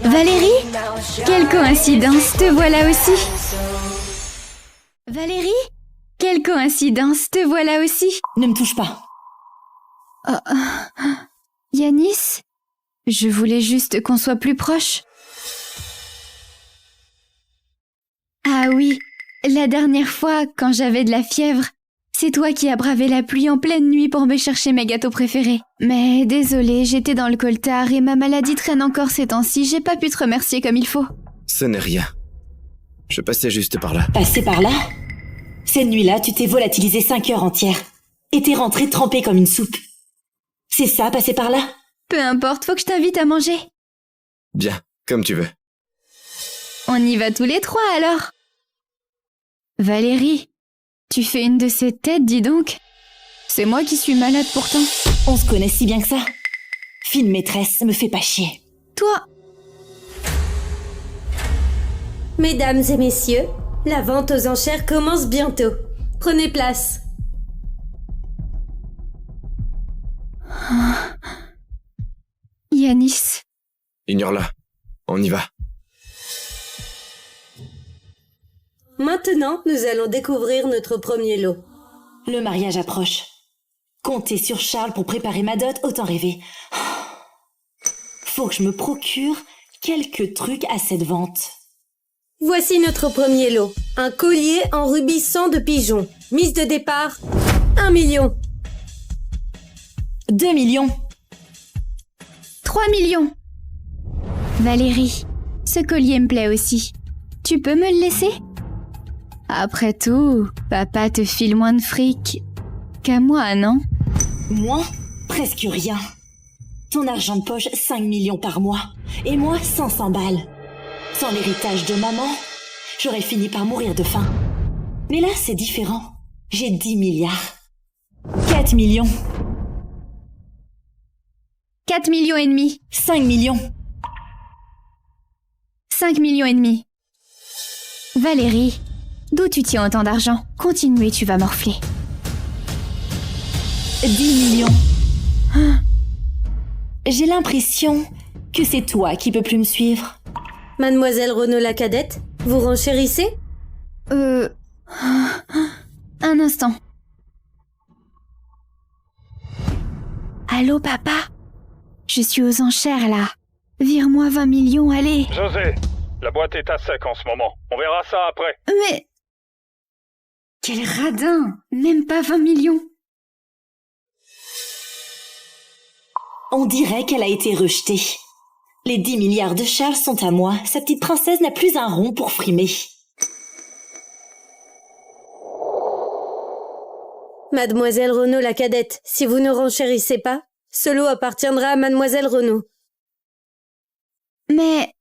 Speaker 15: Valérie? Quelle coïncidence, te voilà aussi. Valérie? Quelle coïncidence, te voilà aussi.
Speaker 13: Ne me touche pas.
Speaker 15: Yanis? Je voulais juste qu'on soit plus proches. Ah oui, la dernière fois, quand j'avais de la fièvre, c'est toi qui as bravé la pluie en pleine nuit pour me chercher mes gâteaux préférés. Mais désolée, j'étais dans le coltard et ma maladie traîne encore ces temps-ci, j'ai pas pu te remercier comme il faut.
Speaker 12: Ce n'est rien. Je passais juste par là.
Speaker 13: Passer par là? Cette nuit-là, tu t'es volatilisé 5 heures entières. Et t'es rentré trempé comme une soupe. C'est ça, passer par là?
Speaker 15: Peu importe, faut que je t'invite à manger.
Speaker 12: Bien, comme tu veux.
Speaker 15: On y va tous les 3 alors. Valérie, tu fais une de ces têtes, dis donc. C'est moi qui suis malade pourtant.
Speaker 13: On se connaît si bien que ça. Fine maîtresse, me fais pas chier.
Speaker 15: Toi.
Speaker 3: Mesdames et messieurs, la vente aux enchères commence bientôt. Prenez place.
Speaker 15: Yanis.
Speaker 12: Ignore-la. On y va.
Speaker 3: Maintenant, nous allons découvrir notre premier lot.
Speaker 13: Le mariage approche. Compter sur Charles pour préparer ma dot, autant rêver. Faut que je me procure quelques trucs à cette vente.
Speaker 3: Voici notre premier lot. Un collier en rubis sang de pigeon. Mise de départ, 1 million.
Speaker 13: 2 millions.
Speaker 15: 3 millions. Valérie, ce collier me plaît aussi. Tu peux me le laisser? Après tout, papa te file moins de fric qu'à moi, non?
Speaker 13: Moi, presque rien. Ton argent de poche, 5 millions par mois. Et moi, 500 balles. Sans l'héritage de maman, j'aurais fini par mourir de faim. Mais là, c'est différent. J'ai 10 milliards. 4 millions.
Speaker 15: 4 millions et demi.
Speaker 13: 5 millions.
Speaker 15: 5 millions et demi. Valérie, d'où tu tiens autant d'argent? Continue et tu vas morfler.
Speaker 13: 10 millions. J'ai l'impression que c'est toi qui peux plus me suivre.
Speaker 3: Mademoiselle Renaud la cadette, vous renchérissez?
Speaker 15: Un instant. Allô, papa? Je suis aux enchères, là. Vire-moi 20 millions, allez.
Speaker 14: José, la boîte est à sec en ce moment. On verra ça après.
Speaker 15: Mais... Quel radin! Même pas 20 millions.
Speaker 13: On dirait qu'elle a été rejetée. Les 10 milliards de Charles sont à moi. Sa petite princesse n'a plus un rond pour frimer.
Speaker 3: Mademoiselle Renaud la cadette, si vous ne renchérissez pas, ce lot appartiendra à Mademoiselle Renaud.
Speaker 15: Mais...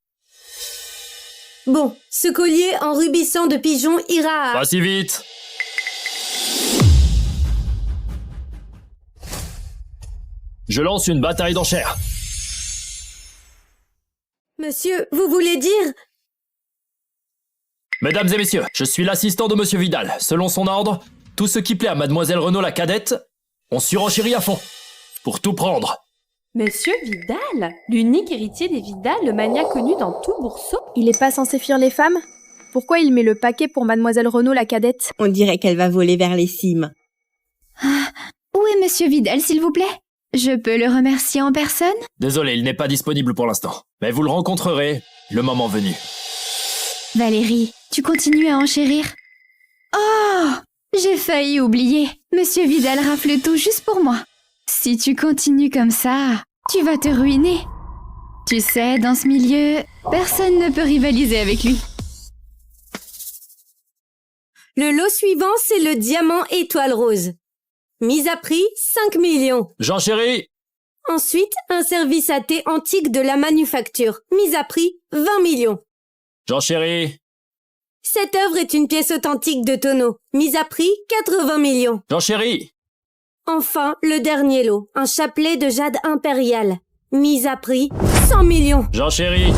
Speaker 3: Bon, ce collier en rubis sang de pigeon ira à...
Speaker 16: Pas si vite. Je lance une bataille d'enchères.
Speaker 3: Monsieur, vous voulez dire...
Speaker 16: Mesdames et messieurs, je suis l'assistant de Monsieur Vidal. Selon son ordre, tout ce qui plaît à Mademoiselle Renaud la cadette, on surenchérit à fond. Pour tout prendre.
Speaker 17: Monsieur Vidal, l'unique héritier des Vidal, le mania connu dans tout Bourseau. Il est pas censé fuir les femmes? Pourquoi il met le paquet pour Mademoiselle Renaud la cadette?
Speaker 18: On dirait qu'elle va voler vers les cimes.
Speaker 15: Où est Monsieur Vidal, s'il vous plaît? Je peux le remercier en personne?
Speaker 16: Désolé, il n'est pas disponible pour l'instant. Mais vous le rencontrerez le moment venu.
Speaker 15: Valérie, tu continues à enchérir? Oh! J'ai failli oublier. Monsieur Vidal rafle tout juste pour moi. Si tu continues comme ça, tu vas te ruiner. Tu sais, dans ce milieu, personne ne peut rivaliser avec lui.
Speaker 3: Le lot suivant, c'est le diamant étoile rose. Mise à prix, 5 millions.
Speaker 16: J'enchéris.
Speaker 3: Ensuite, un service à thé antique de la manufacture. Mise à prix, 20 millions.
Speaker 16: J'enchéris.
Speaker 3: Cette œuvre est une pièce authentique de tonneau. Mise à prix, 80 millions.
Speaker 16: J'enchéris.
Speaker 3: Enfin, le dernier lot, un chapelet de jade impérial. Mise à prix, 100 millions.
Speaker 16: J'enchéris.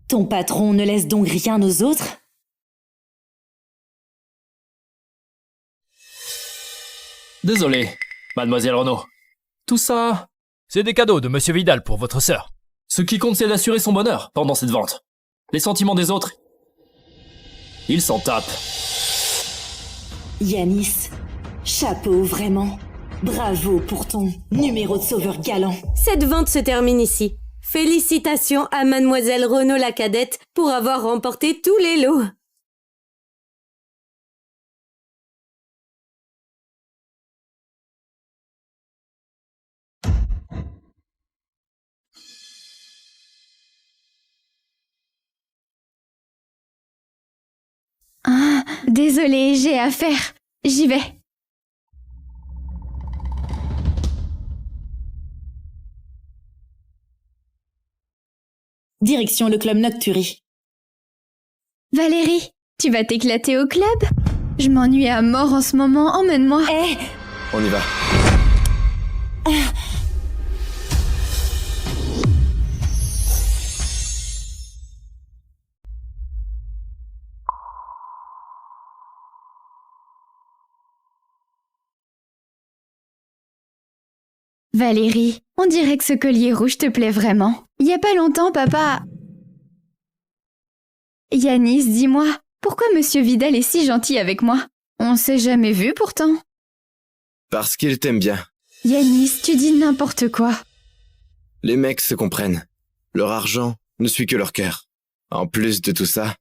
Speaker 13: Ton patron ne laisse donc rien aux autres?
Speaker 16: Désolé, Mademoiselle Renaud. Tout ça, c'est des cadeaux de Monsieur Vidal pour votre sœur. Ce qui compte, c'est d'assurer son bonheur pendant cette vente. Les sentiments des autres, ils s'en tapent.
Speaker 13: Yanis, chapeau vraiment. Bravo pour ton numéro de sauveur galant.
Speaker 3: Cette vente se termine ici. Félicitations à Mademoiselle Renaud la cadette pour avoir remporté tous les lots.
Speaker 15: Ah, désolée, j'ai affaire. J'y vais.
Speaker 13: Direction le club Nocturi.
Speaker 15: Valérie, tu vas t'éclater au club? Je m'ennuie à mort en ce moment, emmène-moi.
Speaker 12: On y va.
Speaker 15: Valérie, on dirait que ce collier rouge te plaît vraiment. Il y a pas longtemps, papa... Yanis, dis-moi, pourquoi Monsieur Vidal est si gentil avec moi? On s'est jamais vu pourtant.
Speaker 12: Parce qu'il t'aime bien.
Speaker 15: Yanis, tu dis n'importe quoi.
Speaker 12: Les mecs se comprennent. Leur argent ne suit que leur cœur. En plus de tout ça,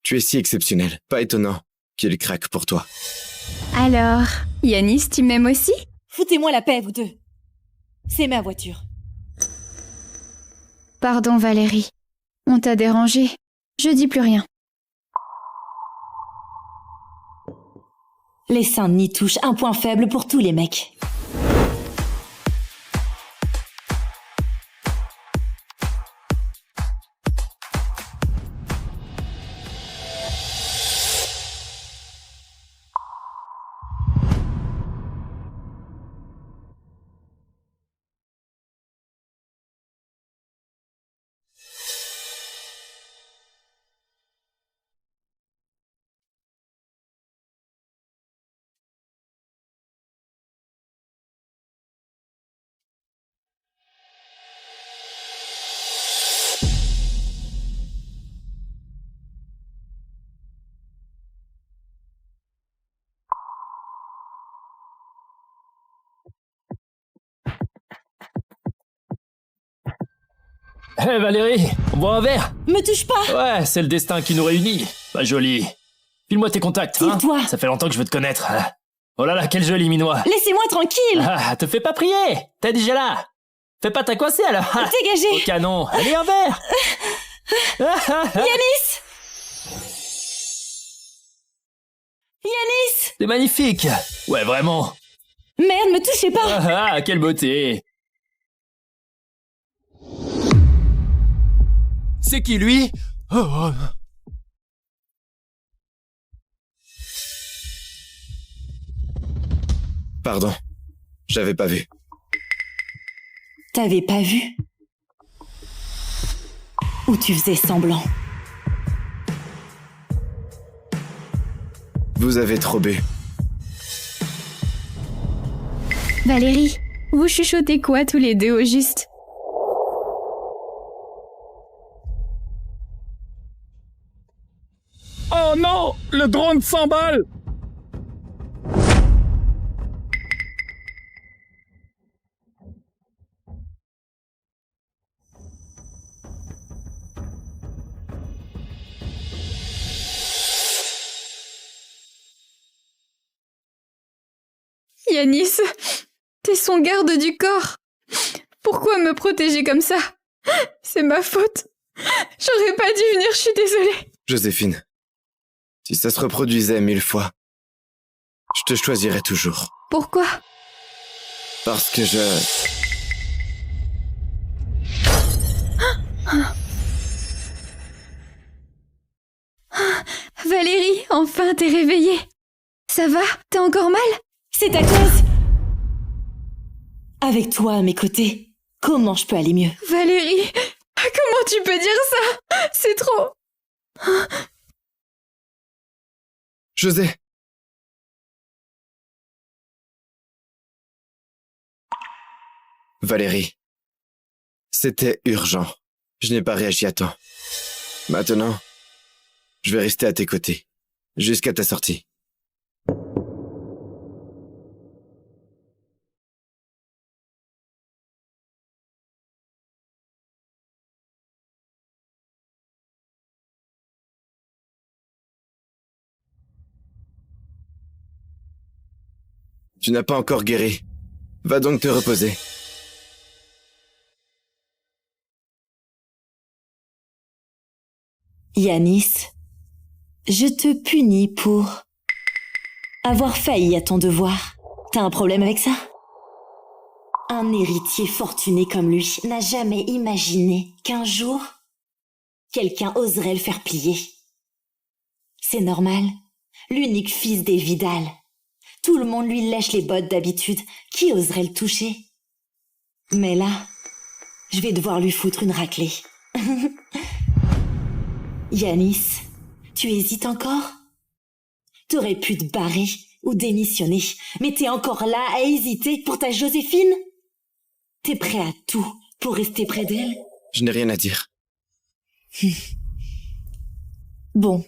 Speaker 12: tu es si exceptionnel. Pas étonnant qu'il craque pour toi.
Speaker 15: Alors, Yanis, tu m'aimes aussi?
Speaker 13: Foutez-moi la paix, vous deux. C'est ma voiture.
Speaker 15: Pardon, Valérie. On t'a dérangé. Je dis plus rien.
Speaker 13: Les seins n'y touchent, un point faible pour tous les mecs.
Speaker 16: Hé Valérie, on boit un verre?
Speaker 13: Me touche pas!
Speaker 16: Ouais, c'est le destin qui nous réunit. Bah jolie. File-moi tes contacts, hein?
Speaker 13: Tire-toi!
Speaker 16: Ça fait longtemps que je veux te connaître. Oh là là, quel joli minois.
Speaker 13: Laissez-moi tranquille!
Speaker 16: Ah, te fais pas prier! T'es déjà là! Fais pas ta coincée alors!
Speaker 13: Dégagez!
Speaker 16: Au canon! Allez, un verre!
Speaker 13: Yanis! Yanis!
Speaker 16: C'est magnifique! Ouais, vraiment!
Speaker 13: Merde, me touchez pas!
Speaker 16: Ah, quelle beauté! C'est qui lui? Oh.
Speaker 12: Pardon, j'avais pas vu.
Speaker 13: T'avais pas vu? Ou tu faisais semblant?
Speaker 12: Vous avez trop bu.
Speaker 15: Valérie, vous chuchotez quoi tous les deux au juste?
Speaker 14: Oh non! Le drone s'emballe!
Speaker 15: Yanis, t'es son garde du corps. Pourquoi me protéger comme ça? C'est ma faute. J'aurais pas dû venir, je suis désolée.
Speaker 12: Joséphine, si ça se reproduisait 1000 fois, je te choisirais toujours.
Speaker 15: Pourquoi?
Speaker 12: Parce que
Speaker 15: Valérie, enfin t'es réveillée. Ça va? T'as encore mal?
Speaker 13: C'est à cause... Avec toi à mes côtés, comment je peux aller mieux?
Speaker 15: Valérie, comment tu peux dire ça? C'est trop...
Speaker 12: José! Valérie, c'était urgent. Je n'ai pas réagi à temps. Maintenant, je vais rester à tes côtés, jusqu'à ta sortie. Tu n'as pas encore guéri. Va donc te reposer.
Speaker 13: Yanis, je te punis pour avoir failli à ton devoir. T'as un problème avec ça? Un héritier fortuné comme lui n'a jamais imaginé qu'un jour, quelqu'un oserait le faire plier. C'est normal. L'unique fils des Vidal. Tout le monde lui lèche les bottes d'habitude. Qui oserait le toucher? Mais là, je vais devoir lui foutre une raclée. Yanis, tu hésites encore? T'aurais pu te barrer ou démissionner, mais t'es encore là à hésiter pour ta Joséphine? T'es prêt à tout pour rester près d'elle?
Speaker 12: Je n'ai rien à dire.
Speaker 13: Bon.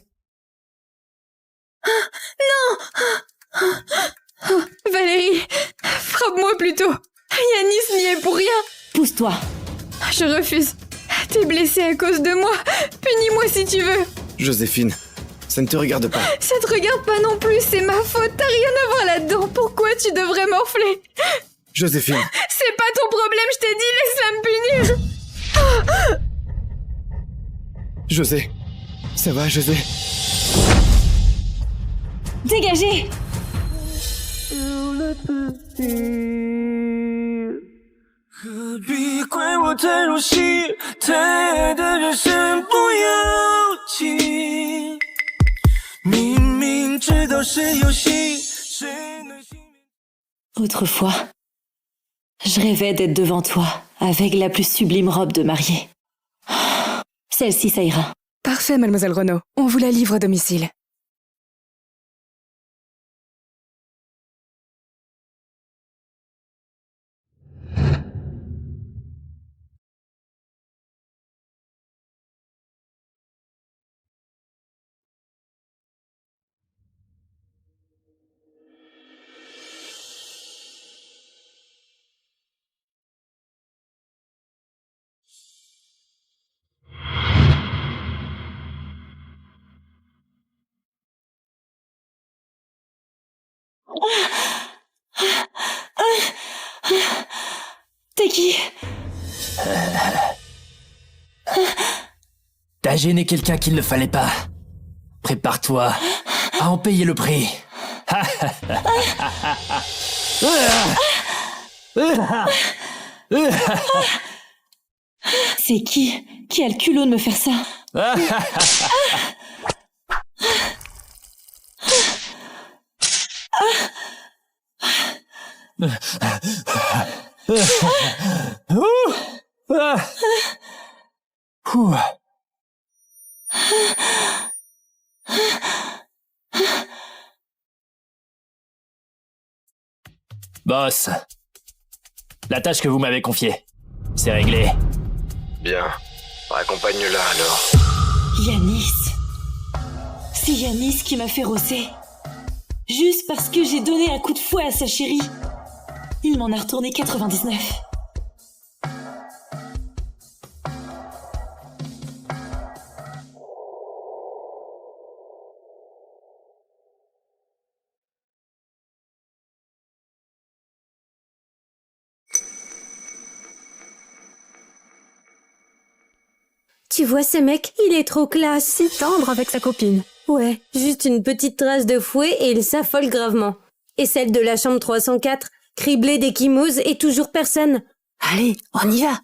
Speaker 15: Non! Valérie, frappe-moi plutôt. Yanis n'y est pour rien.
Speaker 13: Pousse-toi.
Speaker 15: Je refuse. T'es blessé à cause de moi. Punis-moi si tu veux.
Speaker 12: Joséphine, ça ne te regarde pas.
Speaker 15: Ça te regarde pas non plus, c'est ma faute. T'as rien à voir là-dedans. Pourquoi tu devrais morfler?
Speaker 12: Joséphine.
Speaker 15: C'est pas ton problème, je t'ai dit, laisse-la me punir.
Speaker 12: José. Ça va, José?
Speaker 13: Dégagez! Autrefois, je rêvais d'être devant toi, avec la plus sublime robe de mariée. Celle-ci, ça ira.
Speaker 19: Parfait, mademoiselle Renaud. On vous la livre à domicile.
Speaker 13: T'es qui?
Speaker 16: T'as gêné quelqu'un qu'il ne fallait pas. Prépare-toi à en payer le prix.
Speaker 13: C'est qui? Qui a le culot de me faire ça?
Speaker 16: Boss, la tâche que vous m'avez confiée, c'est réglé.
Speaker 12: Bien. Raccompagne-la alors.
Speaker 13: Yanis. C'est Yanis qui m'a fait rosser. Juste parce que j'ai donné un coup de fouet à sa chérie. Il m'en a retourné 99.
Speaker 20: Tu vois ce mec, il est trop classe.
Speaker 19: Si tendre avec sa copine.
Speaker 20: Ouais, juste une petite trace de fouet et il s'affole gravement. Et celle de la chambre 304, criblée d'échymoses et toujours personne.
Speaker 19: Allez, on y va.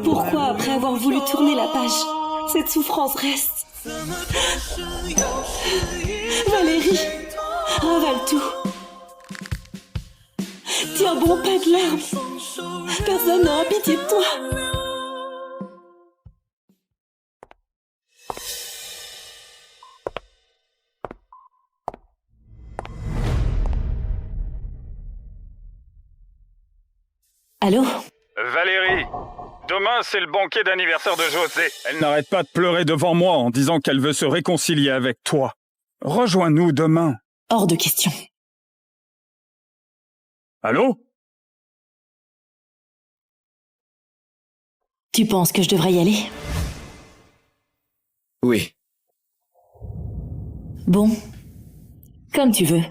Speaker 13: Pourquoi, après avoir voulu tourner la page, cette souffrance reste? Valérie, ravale tout. Tiens bon, pas de larmes. Personne n'aura pitié de toi. Allô?
Speaker 14: Valérie, demain c'est le banquet d'anniversaire de José. Elle n'arrête pas de pleurer devant moi en disant qu'elle veut se réconcilier avec toi. Rejoins-nous demain.
Speaker 13: Hors de question.
Speaker 14: Allô?
Speaker 13: Tu penses que je devrais y aller?
Speaker 12: Oui.
Speaker 13: Bon, comme tu veux.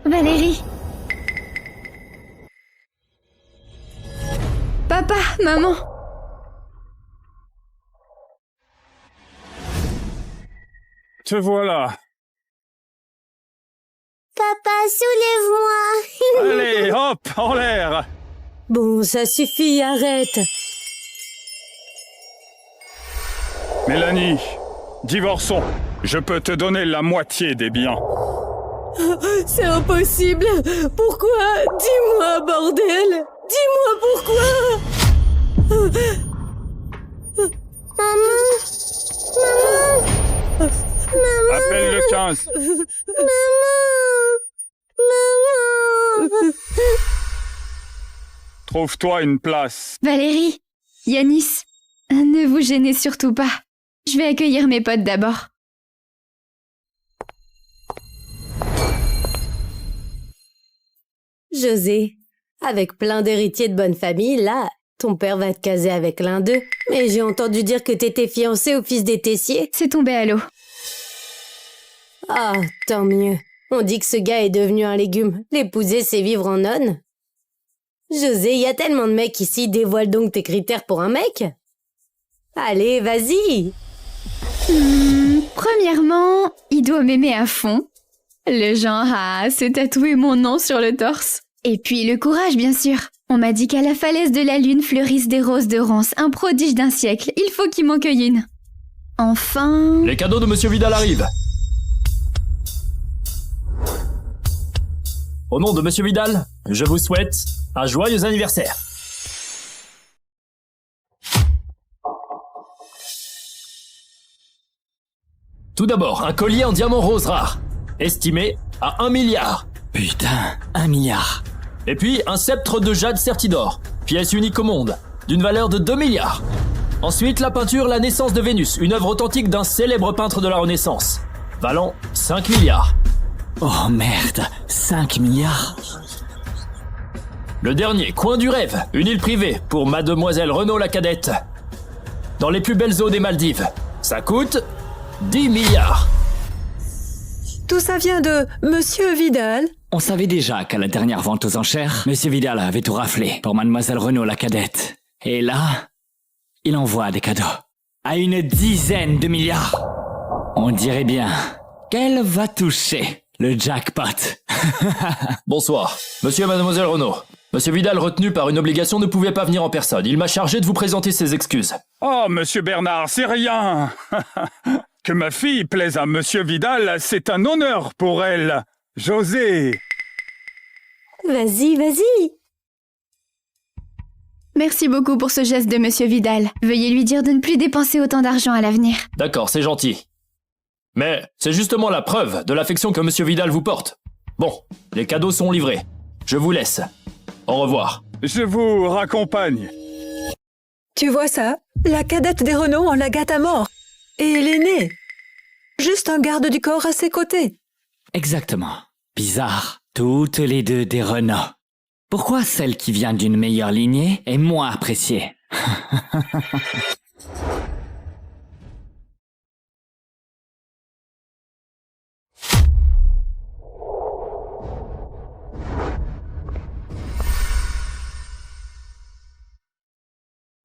Speaker 15: Valérie. Papa, maman.
Speaker 14: Te voilà.
Speaker 20: Papa, soulève-moi.
Speaker 14: Allez, hop, en l'air.
Speaker 20: Bon, ça suffit, arrête.
Speaker 14: Mélanie, divorçons. Je peux te donner la moitié des biens.
Speaker 20: C'est impossible. Pourquoi? Dis-moi, bordel. Dis-moi pourquoi. Maman.
Speaker 14: Appelle le 15.
Speaker 20: Maman.
Speaker 14: Trouve-toi une place.
Speaker 15: Valérie, Yanis, ne vous gênez surtout pas. Je vais accueillir mes potes d'abord.
Speaker 20: José, avec plein d'héritiers de bonne famille, là, ton père va te caser avec l'un d'eux. Mais j'ai entendu dire que t'étais fiancée au fils des Tessiers.
Speaker 15: C'est tombé à l'eau.
Speaker 20: Ah, tant mieux. On dit que ce gars est devenu un légume. L'épouser, c'est vivre en nonne. José, y a tellement de mecs ici, dévoile donc tes critères pour un mec. Allez, vas-y.
Speaker 15: Premièrement, il doit m'aimer à fond. Le genre à se tatouer mon nom sur le torse. Et puis le courage, bien sûr. On m'a dit qu'à la falaise de la lune fleurissent des roses de Rance, un prodige d'un siècle. Il faut qu'il m'en cueille une. Enfin...
Speaker 16: Les cadeaux de Monsieur Vidal arrivent. Au nom de Monsieur Vidal, je vous souhaite un joyeux anniversaire. Tout d'abord, un collier en diamant rose rare, estimé à 1 milliard.
Speaker 2: Putain, 1 milliard.
Speaker 16: Et puis, un sceptre de jade Certidor, pièce unique au monde, d'une valeur de 2 milliards. Ensuite, la peinture La naissance de Vénus, une œuvre authentique d'un célèbre peintre de la Renaissance, valant 5 milliards.
Speaker 2: Oh merde, 5 milliards.
Speaker 16: Le dernier, Coin du rêve, une île privée pour Mademoiselle Renaud la cadette. Dans les plus belles eaux des Maldives. Ça coûte 10 milliards.
Speaker 19: Tout ça vient de Monsieur Vidal.
Speaker 2: On savait déjà qu'à la dernière vente aux enchères, Monsieur Vidal avait tout raflé pour Mademoiselle Renaud la cadette. Et là, il envoie des cadeaux. À une dizaine de milliards. On dirait bien qu'elle va toucher le jackpot.
Speaker 16: Bonsoir, Monsieur et Mademoiselle Renaud. Monsieur Vidal, retenu par une obligation, ne pouvait pas venir en personne. Il m'a chargé de vous présenter ses excuses.
Speaker 14: Oh, Monsieur Bernard, c'est rien. Que ma fille plaise à Monsieur Vidal, c'est un honneur pour elle. José.
Speaker 20: Vas-y, vas-y.
Speaker 15: Merci beaucoup pour ce geste de Monsieur Vidal. Veuillez lui dire de ne plus dépenser autant d'argent à l'avenir.
Speaker 16: D'accord, c'est gentil. Mais c'est justement la preuve de l'affection que Monsieur Vidal vous porte. Bon, les cadeaux sont livrés. Je vous laisse. Au revoir.
Speaker 14: Je vous raccompagne.
Speaker 19: Tu vois ça? La cadette des Renaud en la gâte à mort. Et l'aîné. Juste un garde du corps à ses côtés.
Speaker 2: Exactement. Bizarre. Toutes les deux des Renaud. Pourquoi celle qui vient d'une meilleure lignée est moins appréciée?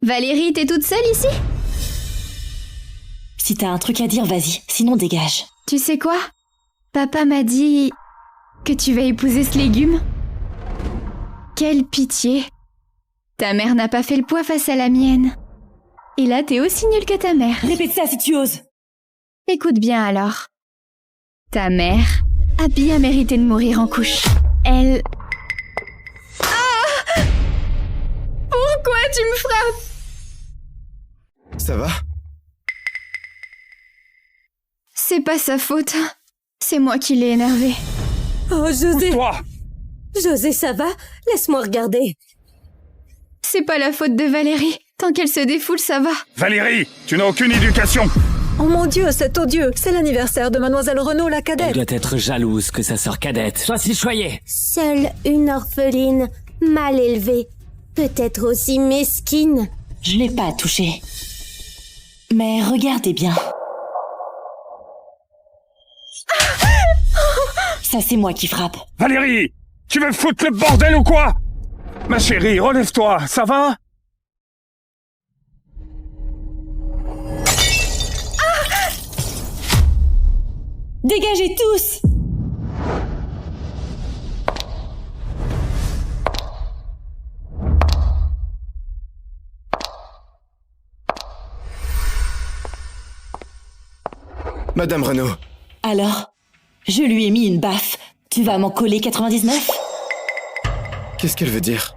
Speaker 15: Valérie, t'es toute seule ici?
Speaker 19: Si t'as un truc à dire, vas-y, sinon dégage.
Speaker 15: Tu sais quoi? Papa m'a dit que tu vas épouser ce légume. Quelle pitié. Ta mère n'a pas fait le poids face à la mienne. Et là, t'es aussi nulle que ta mère.
Speaker 19: Répète ça si tu oses.
Speaker 15: Écoute bien alors. Ta mère a bien mérité de mourir en couche. Elle... Ah! Pourquoi tu me frappes?
Speaker 12: Ça va?
Speaker 15: C'est pas sa faute. C'est moi qui l'ai énervé.
Speaker 20: Oh, José.
Speaker 14: Toi.
Speaker 20: José, ça va? Laisse-moi regarder.
Speaker 15: C'est pas la faute de Valérie. Tant qu'elle se défoule, ça va.
Speaker 14: Valérie, tu n'as aucune éducation.
Speaker 19: Oh mon Dieu, c'est odieux. C'est l'anniversaire de Mademoiselle Renaud la cadette.
Speaker 2: Elle doit être jalouse que sa sœur cadette soit si choyée.
Speaker 20: Seule une orpheline, mal élevée, peut-être aussi mesquine.
Speaker 19: Je l'ai pas touchée. Mais regardez bien. Ça, c'est moi qui frappe.
Speaker 14: Valérie, tu veux foutre le bordel ou quoi? Ma chérie, relève-toi, ça va?
Speaker 19: Dégagez tous!
Speaker 12: Madame Renaud.
Speaker 13: Alors, je lui ai mis une baffe. Tu vas m'en coller 99 ?
Speaker 12: Qu'est-ce qu'elle veut dire?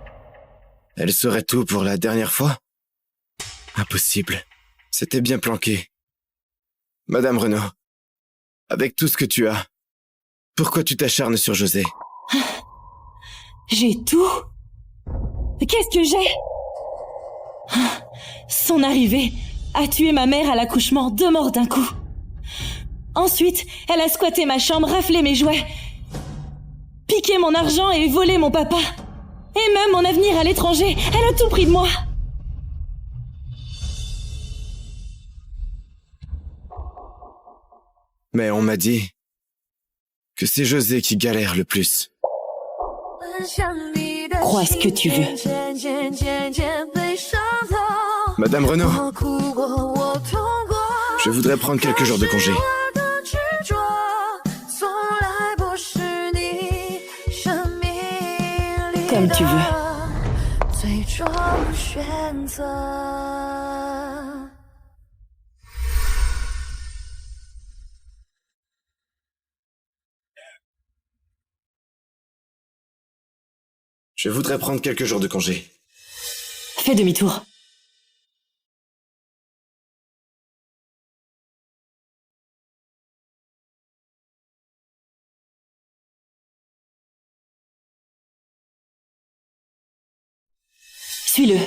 Speaker 12: Elle saurait tout pour la dernière fois? Impossible. C'était bien planqué. Madame Renaud, avec tout ce que tu as, pourquoi tu t'acharnes sur José?
Speaker 13: J'ai tout. Qu'est-ce que j'ai? Son arrivée a tué ma mère à l'accouchement, 2 morts d'un coup. Ensuite, elle a squatté ma chambre, raflé mes jouets, piqué mon argent et volé mon papa. Et même mon avenir à l'étranger. Elle a tout pris de moi.
Speaker 12: Mais on m'a dit que c'est José qui galère le plus.
Speaker 13: Crois ce que tu veux.
Speaker 12: Madame Renaud, je voudrais prendre quelques jours de congé.
Speaker 13: Comme tu veux.
Speaker 12: Je voudrais prendre quelques jours de congé.
Speaker 13: Fais demi-tour. Suis-le.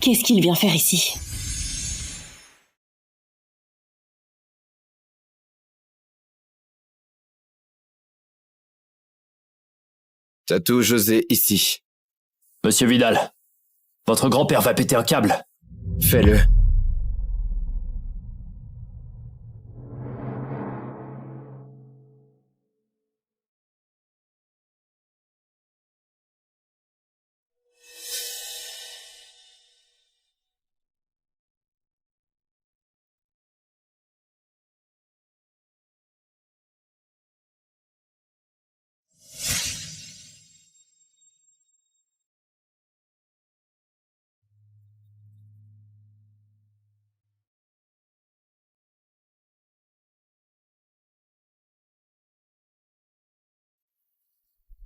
Speaker 13: Qu'est-ce qu'il vient faire ici?
Speaker 12: T'as tout José ici.
Speaker 16: Monsieur Vidal, votre grand-père va péter un câble.
Speaker 12: Fais-le.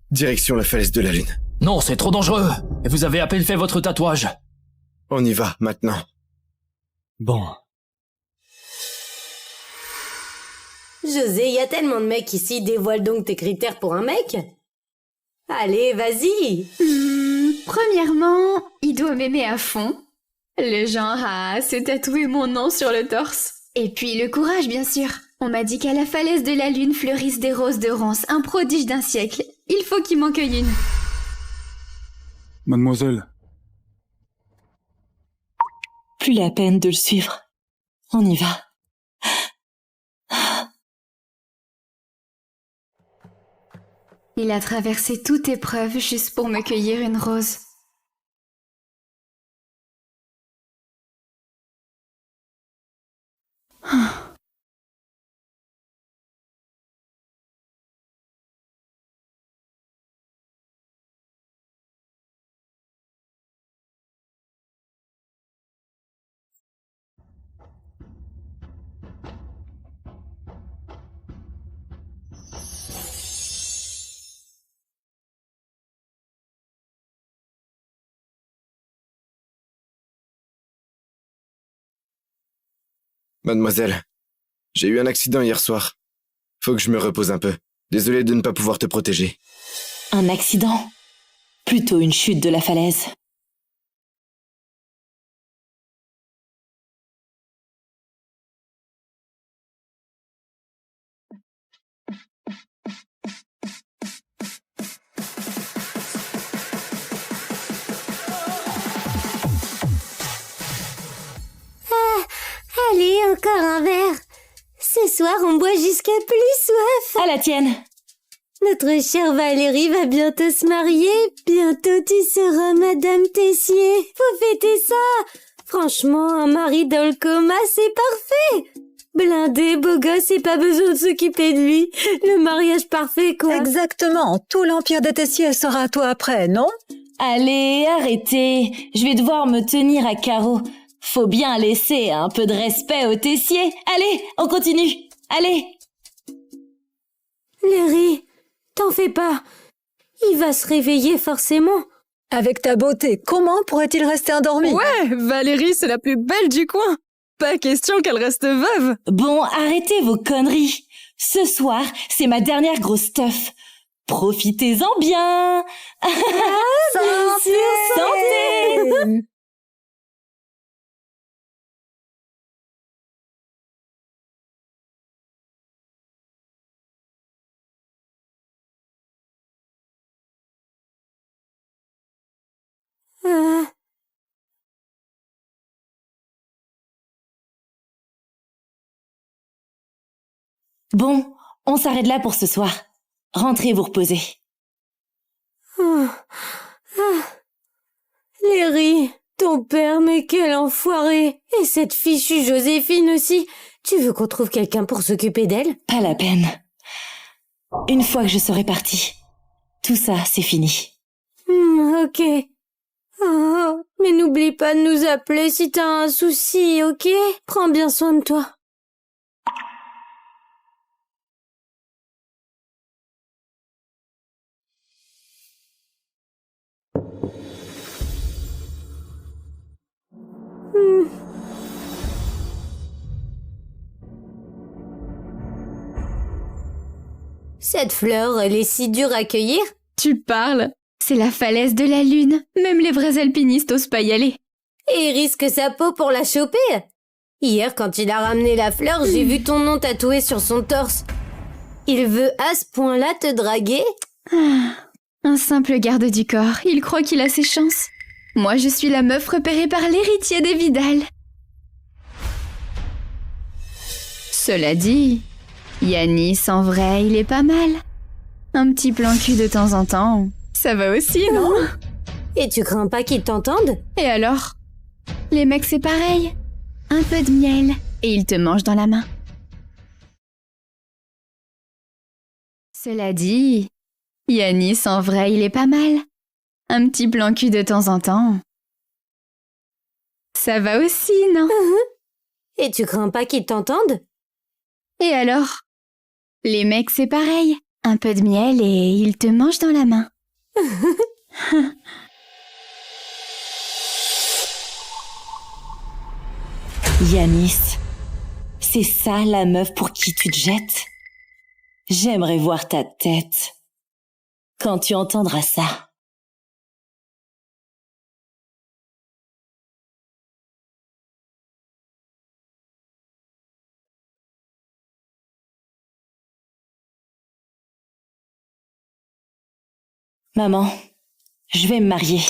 Speaker 12: Direction la falaise de la Lune.
Speaker 16: Non, c'est trop dangereux. Et vous avez à peine fait votre tatouage.
Speaker 12: On y va, maintenant.
Speaker 16: Bon.
Speaker 20: José, y a tellement de mecs ici, dévoile donc tes critères pour un mec. Allez, vas-y.
Speaker 15: Premièrement, il doit m'aimer à fond. Le genre à se tatouer mon nom sur le torse. Et puis le courage, bien sûr. On m'a dit qu'à la falaise de la Lune fleurissent des roses de Rance, un prodige d'un siècle. Il faut qu'il m'en cueille une.
Speaker 21: Mademoiselle.
Speaker 13: Plus la peine de le suivre. On y va.
Speaker 15: Il a traversé toute épreuve juste pour me cueillir une rose.
Speaker 12: Mademoiselle, j'ai eu un accident hier soir. Faut que je me repose un peu. Désolé de ne pas pouvoir te protéger.
Speaker 13: Un accident? Plutôt une chute de la falaise.
Speaker 20: Allez, encore un verre. Ce soir, on boit jusqu'à plus soif.
Speaker 13: À la tienne.
Speaker 20: Notre chère Valérie va bientôt se marier. Bientôt, tu seras Madame Tessier. Faut fêter ça. Franchement, un mari dans le coma, c'est parfait. Blindé, beau gosse et pas besoin de s'occuper de lui. Le mariage parfait, quoi.
Speaker 19: Exactement. Tout l'empire des Tessiers sera à toi après, non?
Speaker 13: Allez, arrêtez. Je vais devoir me tenir à carreau. Faut bien laisser un peu de respect aux Tessiers. Allez, on continue. Allez.
Speaker 20: Larry, t'en fais pas. Il va se réveiller forcément.
Speaker 19: Avec ta beauté, comment pourrait-il rester endormi?
Speaker 21: Ouais, Valérie, c'est la plus belle du coin. Pas question qu'elle reste veuve.
Speaker 13: Bon, arrêtez vos conneries. Ce soir, c'est ma dernière grosse teuf. Profitez-en bien.
Speaker 20: Santé!
Speaker 13: Santé! Bon, on s'arrête là pour ce soir. Rentrez vous reposer.
Speaker 20: Larry, ton père, mais quel enfoiré. Et cette fichue Joséphine aussi. Tu veux qu'on trouve quelqu'un pour s'occuper d'elle?
Speaker 13: Pas la peine. Une fois que je serai partie, tout ça, c'est fini.
Speaker 20: Ok. Oh, mais n'oublie pas de nous appeler si t'as un souci, ok? Prends bien soin de toi. Cette fleur, elle est si dure à cueillir.
Speaker 15: Tu parles? C'est la falaise de la lune. Même les vrais alpinistes osent pas y aller.
Speaker 20: Et il risque sa peau pour la choper. Hier, quand il a ramené la fleur, j'ai vu ton nom tatoué sur son torse. Il veut à ce point-là te draguer?
Speaker 15: Un simple garde du corps. Il croit qu'il a ses chances. Moi, je suis la meuf repérée par l'héritier des Vidal. Cela dit, Yanis, en vrai, il est pas mal. Un petit plan cul de temps en temps, ça va aussi, non?
Speaker 20: Et tu crains pas qu'ils t'entendent?
Speaker 15: Et alors? Les mecs, c'est pareil. Un peu de miel, et ils te mangent dans la main. Cela dit, Yanis, en vrai, il est pas mal. Un petit plan cul de temps en temps. Ça va aussi, non?
Speaker 20: Et tu crains pas qu'ils t'entendent?
Speaker 15: Et alors? Les mecs, c'est pareil. Un peu de miel et ils te mangent dans la main.
Speaker 13: Yanis, c'est ça la meuf pour qui tu te jettes? J'aimerais voir ta tête quand tu entendras ça. Maman, je vais me marier.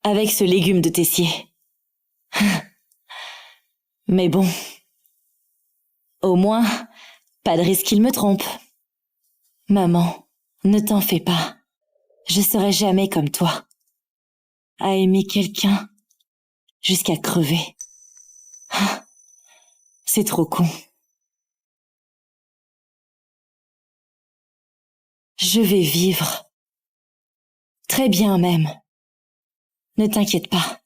Speaker 13: Avec ce légume de Tessier. Mais bon, au moins, pas de risque qu'il me trompe. Maman, ne t'en fais pas. Je serai jamais comme toi. À aimer quelqu'un jusqu'à crever. C'est trop con. Je vais vivre. Très bien même. Ne t'inquiète pas.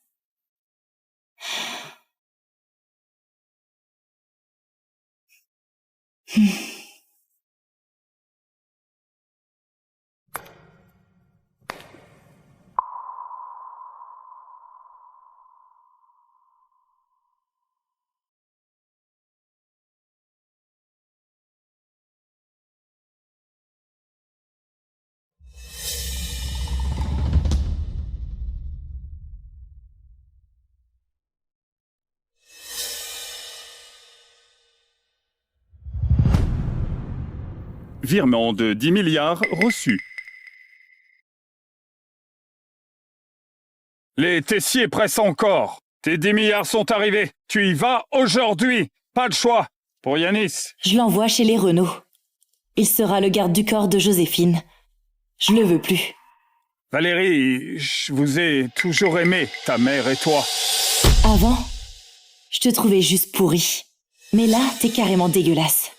Speaker 14: Virement de 10 milliards reçu. Les Tessiers pressent encore. Tes 10 milliards sont arrivés. Tu y vas aujourd'hui. Pas de choix. Pour Yanis.
Speaker 13: Je l'envoie chez les Renault. Il sera le garde du corps de Joséphine. Je le veux plus.
Speaker 14: Valérie, je vous ai toujours aimé, ta mère et toi.
Speaker 13: Avant, je te trouvais juste pourri. Mais là, t'es carrément dégueulasse.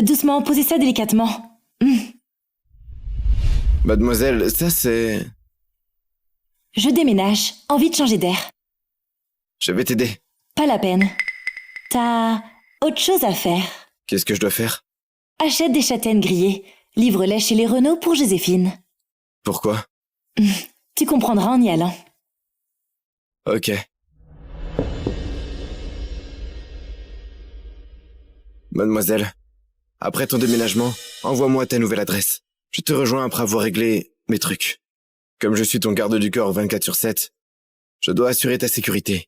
Speaker 13: Doucement, posez ça délicatement.
Speaker 12: Mademoiselle, ça c'est...
Speaker 13: Je déménage. Envie de changer d'air.
Speaker 12: Je vais t'aider.
Speaker 13: Pas la peine. T'as autre chose à faire.
Speaker 12: Qu'est-ce que je dois faire?
Speaker 13: Achète des châtaignes grillées. Livre-les chez les Renault pour Joséphine.
Speaker 12: Pourquoi?
Speaker 13: Tu comprendras en y allant.
Speaker 12: Ok. Mademoiselle, après ton déménagement, envoie-moi ta nouvelle adresse. Je te rejoins après avoir réglé mes trucs. Comme je suis ton garde du corps 24/7, je dois assurer ta sécurité.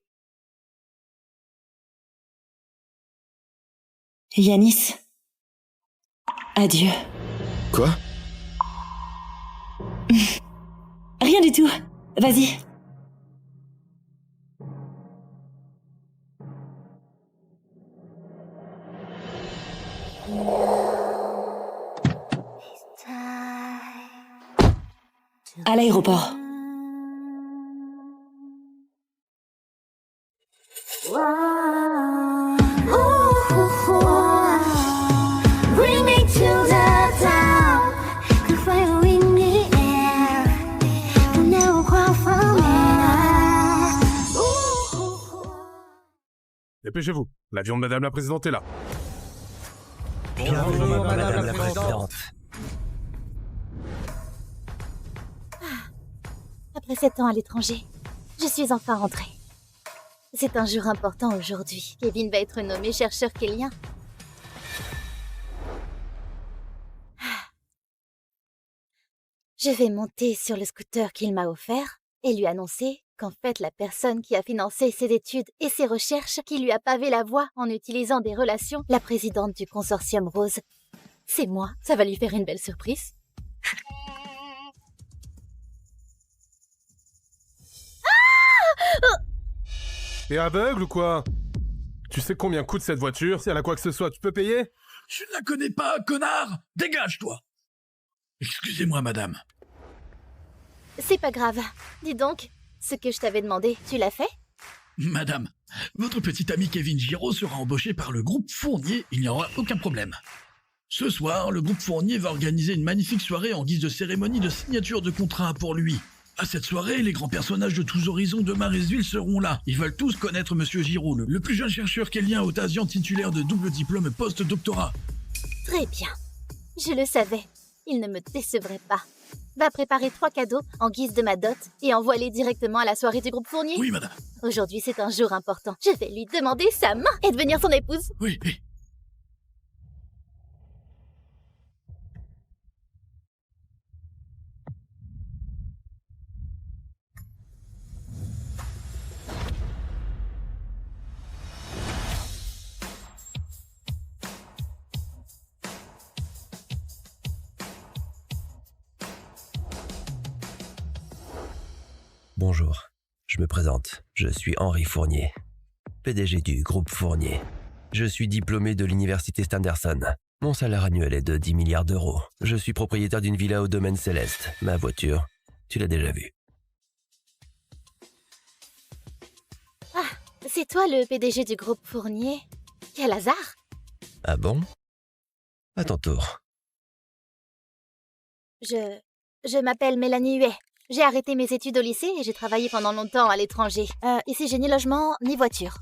Speaker 13: Yanis. Adieu.
Speaker 12: Quoi?
Speaker 13: Rien du tout. Vas-y. À l'aéroport.
Speaker 5: Bring me to the town, the fire in the air, the never cry for me.
Speaker 10: Dépêchez-vous, l'avion de Madame la Présidente est là.
Speaker 22: Bienvenue, Madame la Présidente.
Speaker 23: Après 7 ans à l'étranger, je suis enfin rentrée. C'est un jour important aujourd'hui. Kevin va être nommé chercheur kellien. Je vais monter sur le scooter qu'il m'a offert et lui annoncer qu'en fait la personne qui a financé ses études et ses recherches, qui lui a pavé la voie en utilisant des relations, la présidente du consortium Rose, c'est moi. Ça va lui faire une belle surprise.
Speaker 10: T'es aveugle ou quoi? Tu sais combien coûte cette voiture? Si elle a quoi que ce soit, tu peux payer?
Speaker 24: Je ne la connais pas, connard! Dégage-toi! Excusez-moi, madame.
Speaker 23: C'est pas grave. Dis donc, ce que je t'avais demandé, tu l'as fait?
Speaker 24: Madame, votre petit ami Kevin Giraud sera embauché par le groupe Fournier, il n'y aura aucun problème. Ce soir, le groupe Fournier va organiser une magnifique soirée en guise de cérémonie de signature de contrat pour lui. À cette soirée, les grands personnages de tous horizons de Maresville seront là. Ils veulent tous connaître Monsieur Giraud, le plus jeune chercheur kellien Otasian titulaire de double diplôme post-doctorat.
Speaker 23: Très bien. Je le savais. Il ne me décevrait pas. Va préparer 3 cadeaux en guise de ma dot et envoie-les directement à la soirée du groupe Fournier.
Speaker 24: Oui, madame.
Speaker 23: Aujourd'hui, c'est un jour important. Je vais lui demander sa main et devenir son épouse.
Speaker 24: Oui, oui.
Speaker 25: Bonjour, je me présente, je suis Henri Fournier, PDG du groupe Fournier. Je suis diplômé de l'université Standerson. Mon salaire annuel est de 10 milliards d'euros. Je suis propriétaire d'une villa au domaine céleste. Ma voiture, tu l'as déjà vue.
Speaker 23: Ah, c'est toi le PDG du groupe Fournier? Quel hasard!
Speaker 25: Ah bon? À ton tour.
Speaker 23: Je m'appelle Mélanie Huet. J'ai arrêté mes études au lycée et j'ai travaillé pendant longtemps à l'étranger. Ici, j'ai ni logement, ni voiture.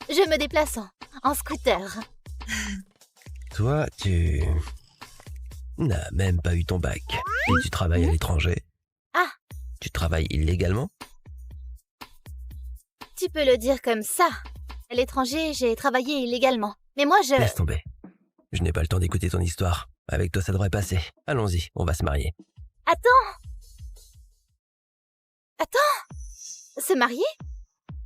Speaker 23: Je me déplace en scooter.
Speaker 25: Toi, tu n'as même pas eu ton bac. Et tu travailles à l'étranger.
Speaker 23: Ah,
Speaker 25: Tu travailles illégalement?
Speaker 23: tu peux le dire comme ça. À l'étranger, j'ai travaillé illégalement. Mais moi, je...
Speaker 25: Laisse tomber. Je n'ai pas le temps d'écouter ton histoire. Avec toi, ça devrait passer. Allons-y, on va se marier.
Speaker 23: Attends! Se marier?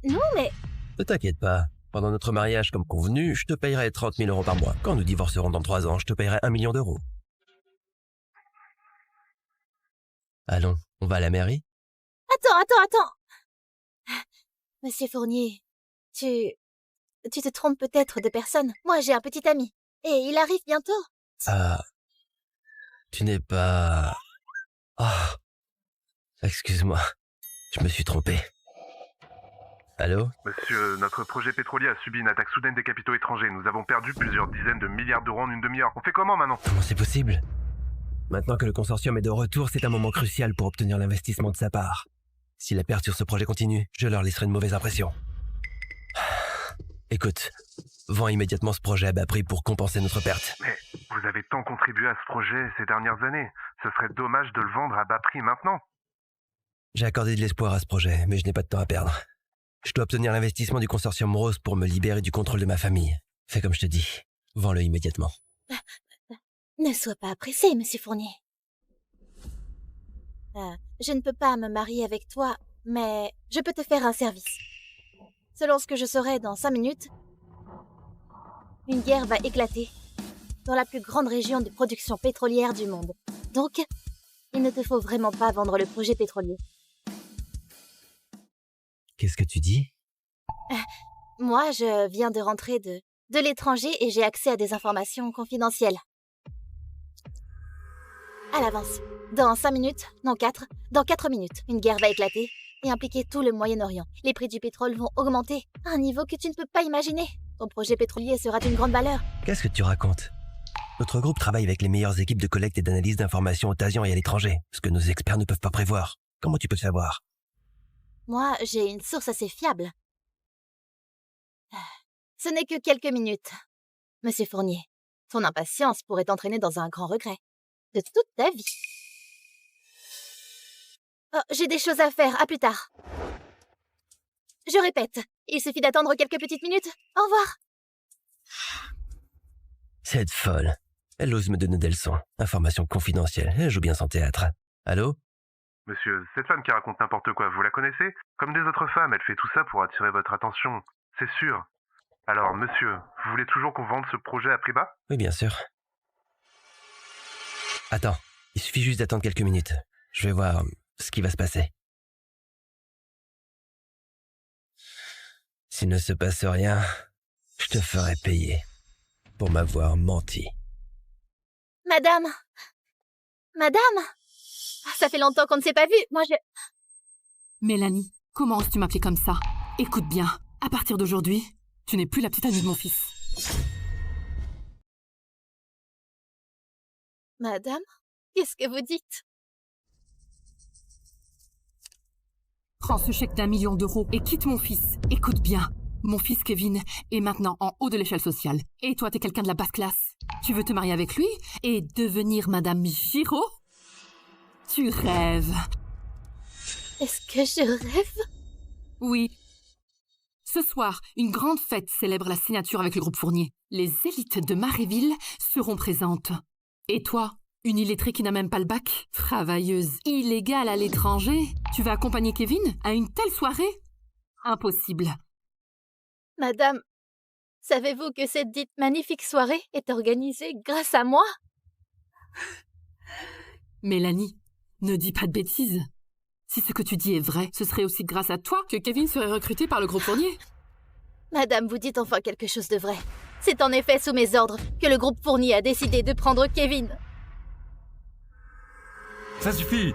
Speaker 23: Non, mais...
Speaker 25: Ne t'inquiète pas. Pendant notre mariage, comme convenu, je te payerai 30 000 euros par mois. Quand nous divorcerons dans 3 ans, je te payerai 1 million d'euros. Allons, on va à la mairie?
Speaker 23: Attends! Monsieur Fournier, tu te trompes peut-être de personne. Moi, j'ai un petit ami. Et il arrive bientôt.
Speaker 25: Ah... Tu n'es pas... Ah... Excuse-moi, je me suis trompé. Allô?
Speaker 1: Monsieur, notre projet pétrolier a subi une attaque soudaine des capitaux étrangers. Nous avons perdu plusieurs dizaines de milliards d'euros en une demi-heure. On fait comment maintenant?
Speaker 25: Comment c'est possible? Maintenant que le consortium est de retour, c'est un moment crucial pour obtenir l'investissement de sa part. Si la perte sur ce projet continue, je leur laisserai une mauvaise impression. Écoute, vends immédiatement ce projet à bas prix pour compenser notre perte.
Speaker 1: Mais vous avez tant contribué à ce projet ces dernières années. Ce serait dommage de le vendre à bas prix maintenant.
Speaker 25: J'ai accordé de l'espoir à ce projet, mais je n'ai pas de temps à perdre. Je dois obtenir l'investissement du consortium Rose pour me libérer du contrôle de ma famille. Fais comme je te dis. Vends-le immédiatement.
Speaker 23: Ne sois pas pressé, Monsieur Fournier. Je ne peux pas me marier avec toi, mais je peux te faire un service. Selon ce que je saurai dans 5 minutes, une guerre va éclater dans la plus grande région de production pétrolière du monde. Donc, il ne te faut vraiment pas vendre le projet pétrolier.
Speaker 25: Qu'est-ce que tu dis?
Speaker 23: Moi, je viens de rentrer de l'étranger et j'ai accès à des informations confidentielles. À l'avance. Dans 5 minutes, non 4, dans 4 minutes, une guerre va éclater et impliquer tout le Moyen-Orient. Les prix du pétrole vont augmenter à un niveau que tu ne peux pas imaginer. Ton projet pétrolier sera d'une grande valeur.
Speaker 25: Qu'est-ce que tu racontes? Notre groupe travaille avec les meilleures équipes de collecte et d'analyse d'informations au Tasian et à l'étranger, ce que nos experts ne peuvent pas prévoir. Comment tu peux le savoir?
Speaker 23: Moi, j'ai une source assez fiable. Ce n'est que quelques minutes. Monsieur Fournier, ton impatience pourrait t'entraîner dans un grand regret. De toute ta vie. Oh, j'ai des choses à faire, à plus tard. Je répète, il suffit d'attendre quelques petites minutes. Au revoir.
Speaker 25: Cette folle. Elle ose me donner des leçons. Information confidentielle. Elle joue bien son théâtre. Allô?
Speaker 1: Monsieur, cette femme qui raconte n'importe quoi, vous la connaissez? Comme des autres femmes, elle fait tout ça pour attirer votre attention. C'est sûr. Alors, monsieur, vous voulez toujours qu'on vende ce projet à prix bas?
Speaker 25: Oui, bien sûr. Attends, il suffit juste d'attendre quelques minutes. Je vais voir ce qui va se passer. S'il ne se passe rien, je te ferai payer pour m'avoir menti.
Speaker 23: Madame! Ça fait longtemps qu'on ne s'est pas vu. Moi, je...
Speaker 6: Mélanie, comment oses-tu m'appeler comme ça? Écoute bien, à partir d'aujourd'hui, tu n'es plus la petite amie de mon fils.
Speaker 23: Madame, qu'est-ce que vous dites?
Speaker 6: Prends ce chèque d'1 million d'euros et quitte mon fils. Écoute bien, mon fils Kevin est maintenant en haut de l'échelle sociale. Et toi, t'es quelqu'un de la basse classe. Tu veux te marier avec lui et devenir Madame Giraud? Tu rêves.
Speaker 23: Est-ce que je rêve?
Speaker 6: Oui. Ce soir, une grande fête célèbre la signature avec le groupe Fournier. Les élites de Maréville seront présentes. Et toi, une illettrée qui n'a même pas le bac, travailleuse illégale à l'étranger, tu vas accompagner Kevin à une telle soirée? Impossible.
Speaker 23: Madame, savez-vous que cette dite magnifique soirée est organisée grâce à moi?
Speaker 6: Mélanie, ne dis pas de bêtises. Si ce que tu dis est vrai, ce serait aussi grâce à toi que Kevin serait recruté par le groupe Fournier.
Speaker 23: Madame, vous dites enfin quelque chose de vrai. C'est en effet sous mes ordres que le groupe Fournier a décidé de prendre Kevin.
Speaker 7: Ça suffit!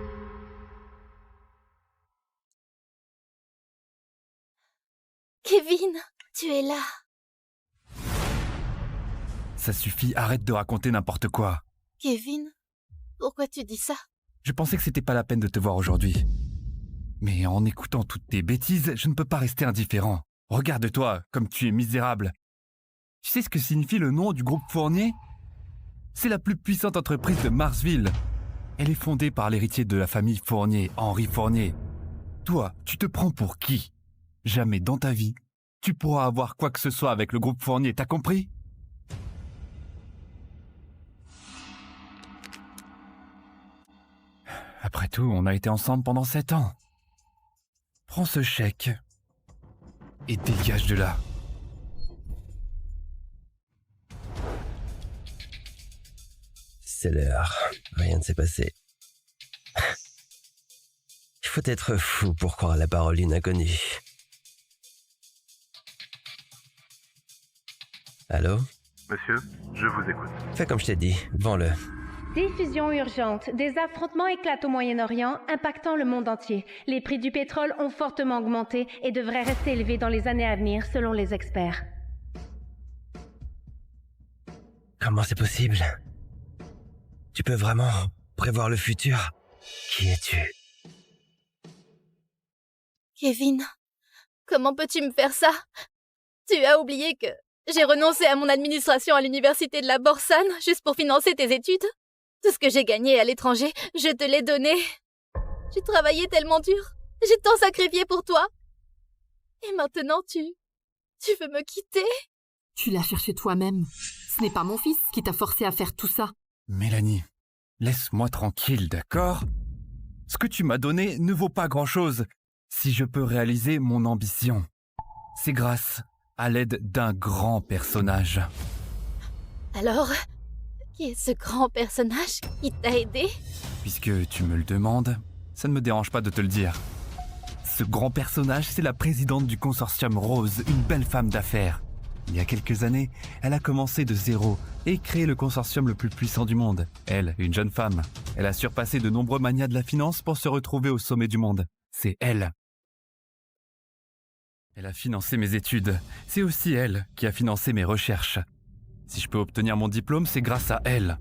Speaker 23: Kevin, tu es là.
Speaker 7: Ça suffit, arrête de raconter n'importe quoi.
Speaker 23: Kevin, pourquoi tu dis ça?
Speaker 7: Je pensais que c'était pas la peine de te voir aujourd'hui. Mais en écoutant toutes tes bêtises, je ne peux pas rester indifférent. Regarde-toi, comme tu es misérable. Tu sais ce que signifie le nom du groupe Fournier? C'est la plus puissante entreprise de Marsville. Elle est fondée par l'héritier de la famille Fournier, Henri Fournier. Toi, tu te prends pour qui? Jamais dans ta vie, tu pourras avoir quoi que ce soit avec le groupe Fournier, t'as compris? Après tout, on a été ensemble pendant 7 ans. Prends ce chèque et dégage de là.
Speaker 25: C'est l'heure. Rien ne s'est passé. Il Faut être fou pour croire à la parole d'une inconnue. Allô?
Speaker 1: Monsieur, je vous écoute.
Speaker 25: Fais comme je t'ai dit, vends-le.
Speaker 4: Diffusion urgente. Des affrontements éclatent au Moyen-Orient, impactant le monde entier. Les prix du pétrole ont fortement augmenté et devraient rester élevés dans les années à venir, selon les experts.
Speaker 25: Comment c'est possible? Tu peux vraiment prévoir le futur? Qui es-tu?
Speaker 23: Kevin, comment peux-tu me faire ça? Tu as oublié que j'ai renoncé à mon administration à l'université de la Borsane juste pour financer tes études? Tout ce que j'ai gagné à l'étranger, je te l'ai donné. J'ai travaillé tellement dur. J'ai tant sacrifié pour toi. Et maintenant, tu veux me quitter?
Speaker 6: Tu l'as cherché toi-même. Ce n'est pas mon fils qui t'a forcé à faire tout ça.
Speaker 7: Mélanie, laisse-moi tranquille, d'accord? Ce que tu m'as donné ne vaut pas grand-chose si je peux réaliser mon ambition. C'est grâce à l'aide d'un grand personnage.
Speaker 23: Alors, qui est ce grand personnage qui t'a aidé?
Speaker 7: Puisque tu me le demandes, ça ne me dérange pas de te le dire. Ce grand personnage, c'est la présidente du consortium Rose, une belle femme d'affaires. Il y a quelques années, elle a commencé de zéro et créé le consortium le plus puissant du monde. Elle, une jeune femme, elle a surpassé de nombreux manias de la finance pour se retrouver au sommet du monde. C'est elle. Elle a financé mes études. C'est aussi elle qui a financé mes recherches. Si je peux obtenir mon diplôme, c'est grâce à elle.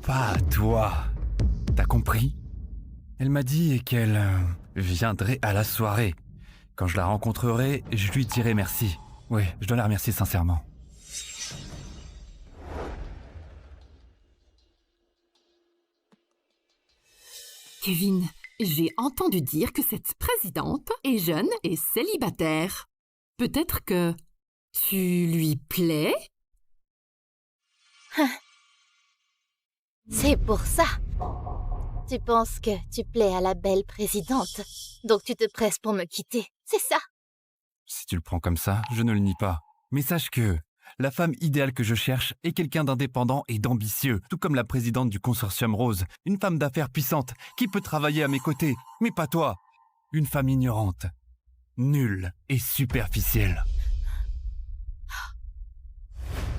Speaker 7: Pas à toi. T'as compris? Elle m'a dit qu'elle viendrait à la soirée. Quand je la rencontrerai, je lui dirai merci. Oui, je dois la remercier sincèrement.
Speaker 6: Kevin, j'ai entendu dire que cette présidente est jeune et célibataire. Peut-être que tu lui plais?
Speaker 23: C'est pour ça. Tu penses que tu plais à la belle présidente, donc tu te presses pour me quitter, c'est ça?
Speaker 7: Si tu le prends comme ça, je ne le nie pas. Mais sache que la femme idéale que je cherche est quelqu'un d'indépendant et d'ambitieux, tout comme la présidente du consortium Rose, une femme d'affaires puissante qui peut travailler à mes côtés, mais pas toi. Une femme ignorante, nulle et superficielle.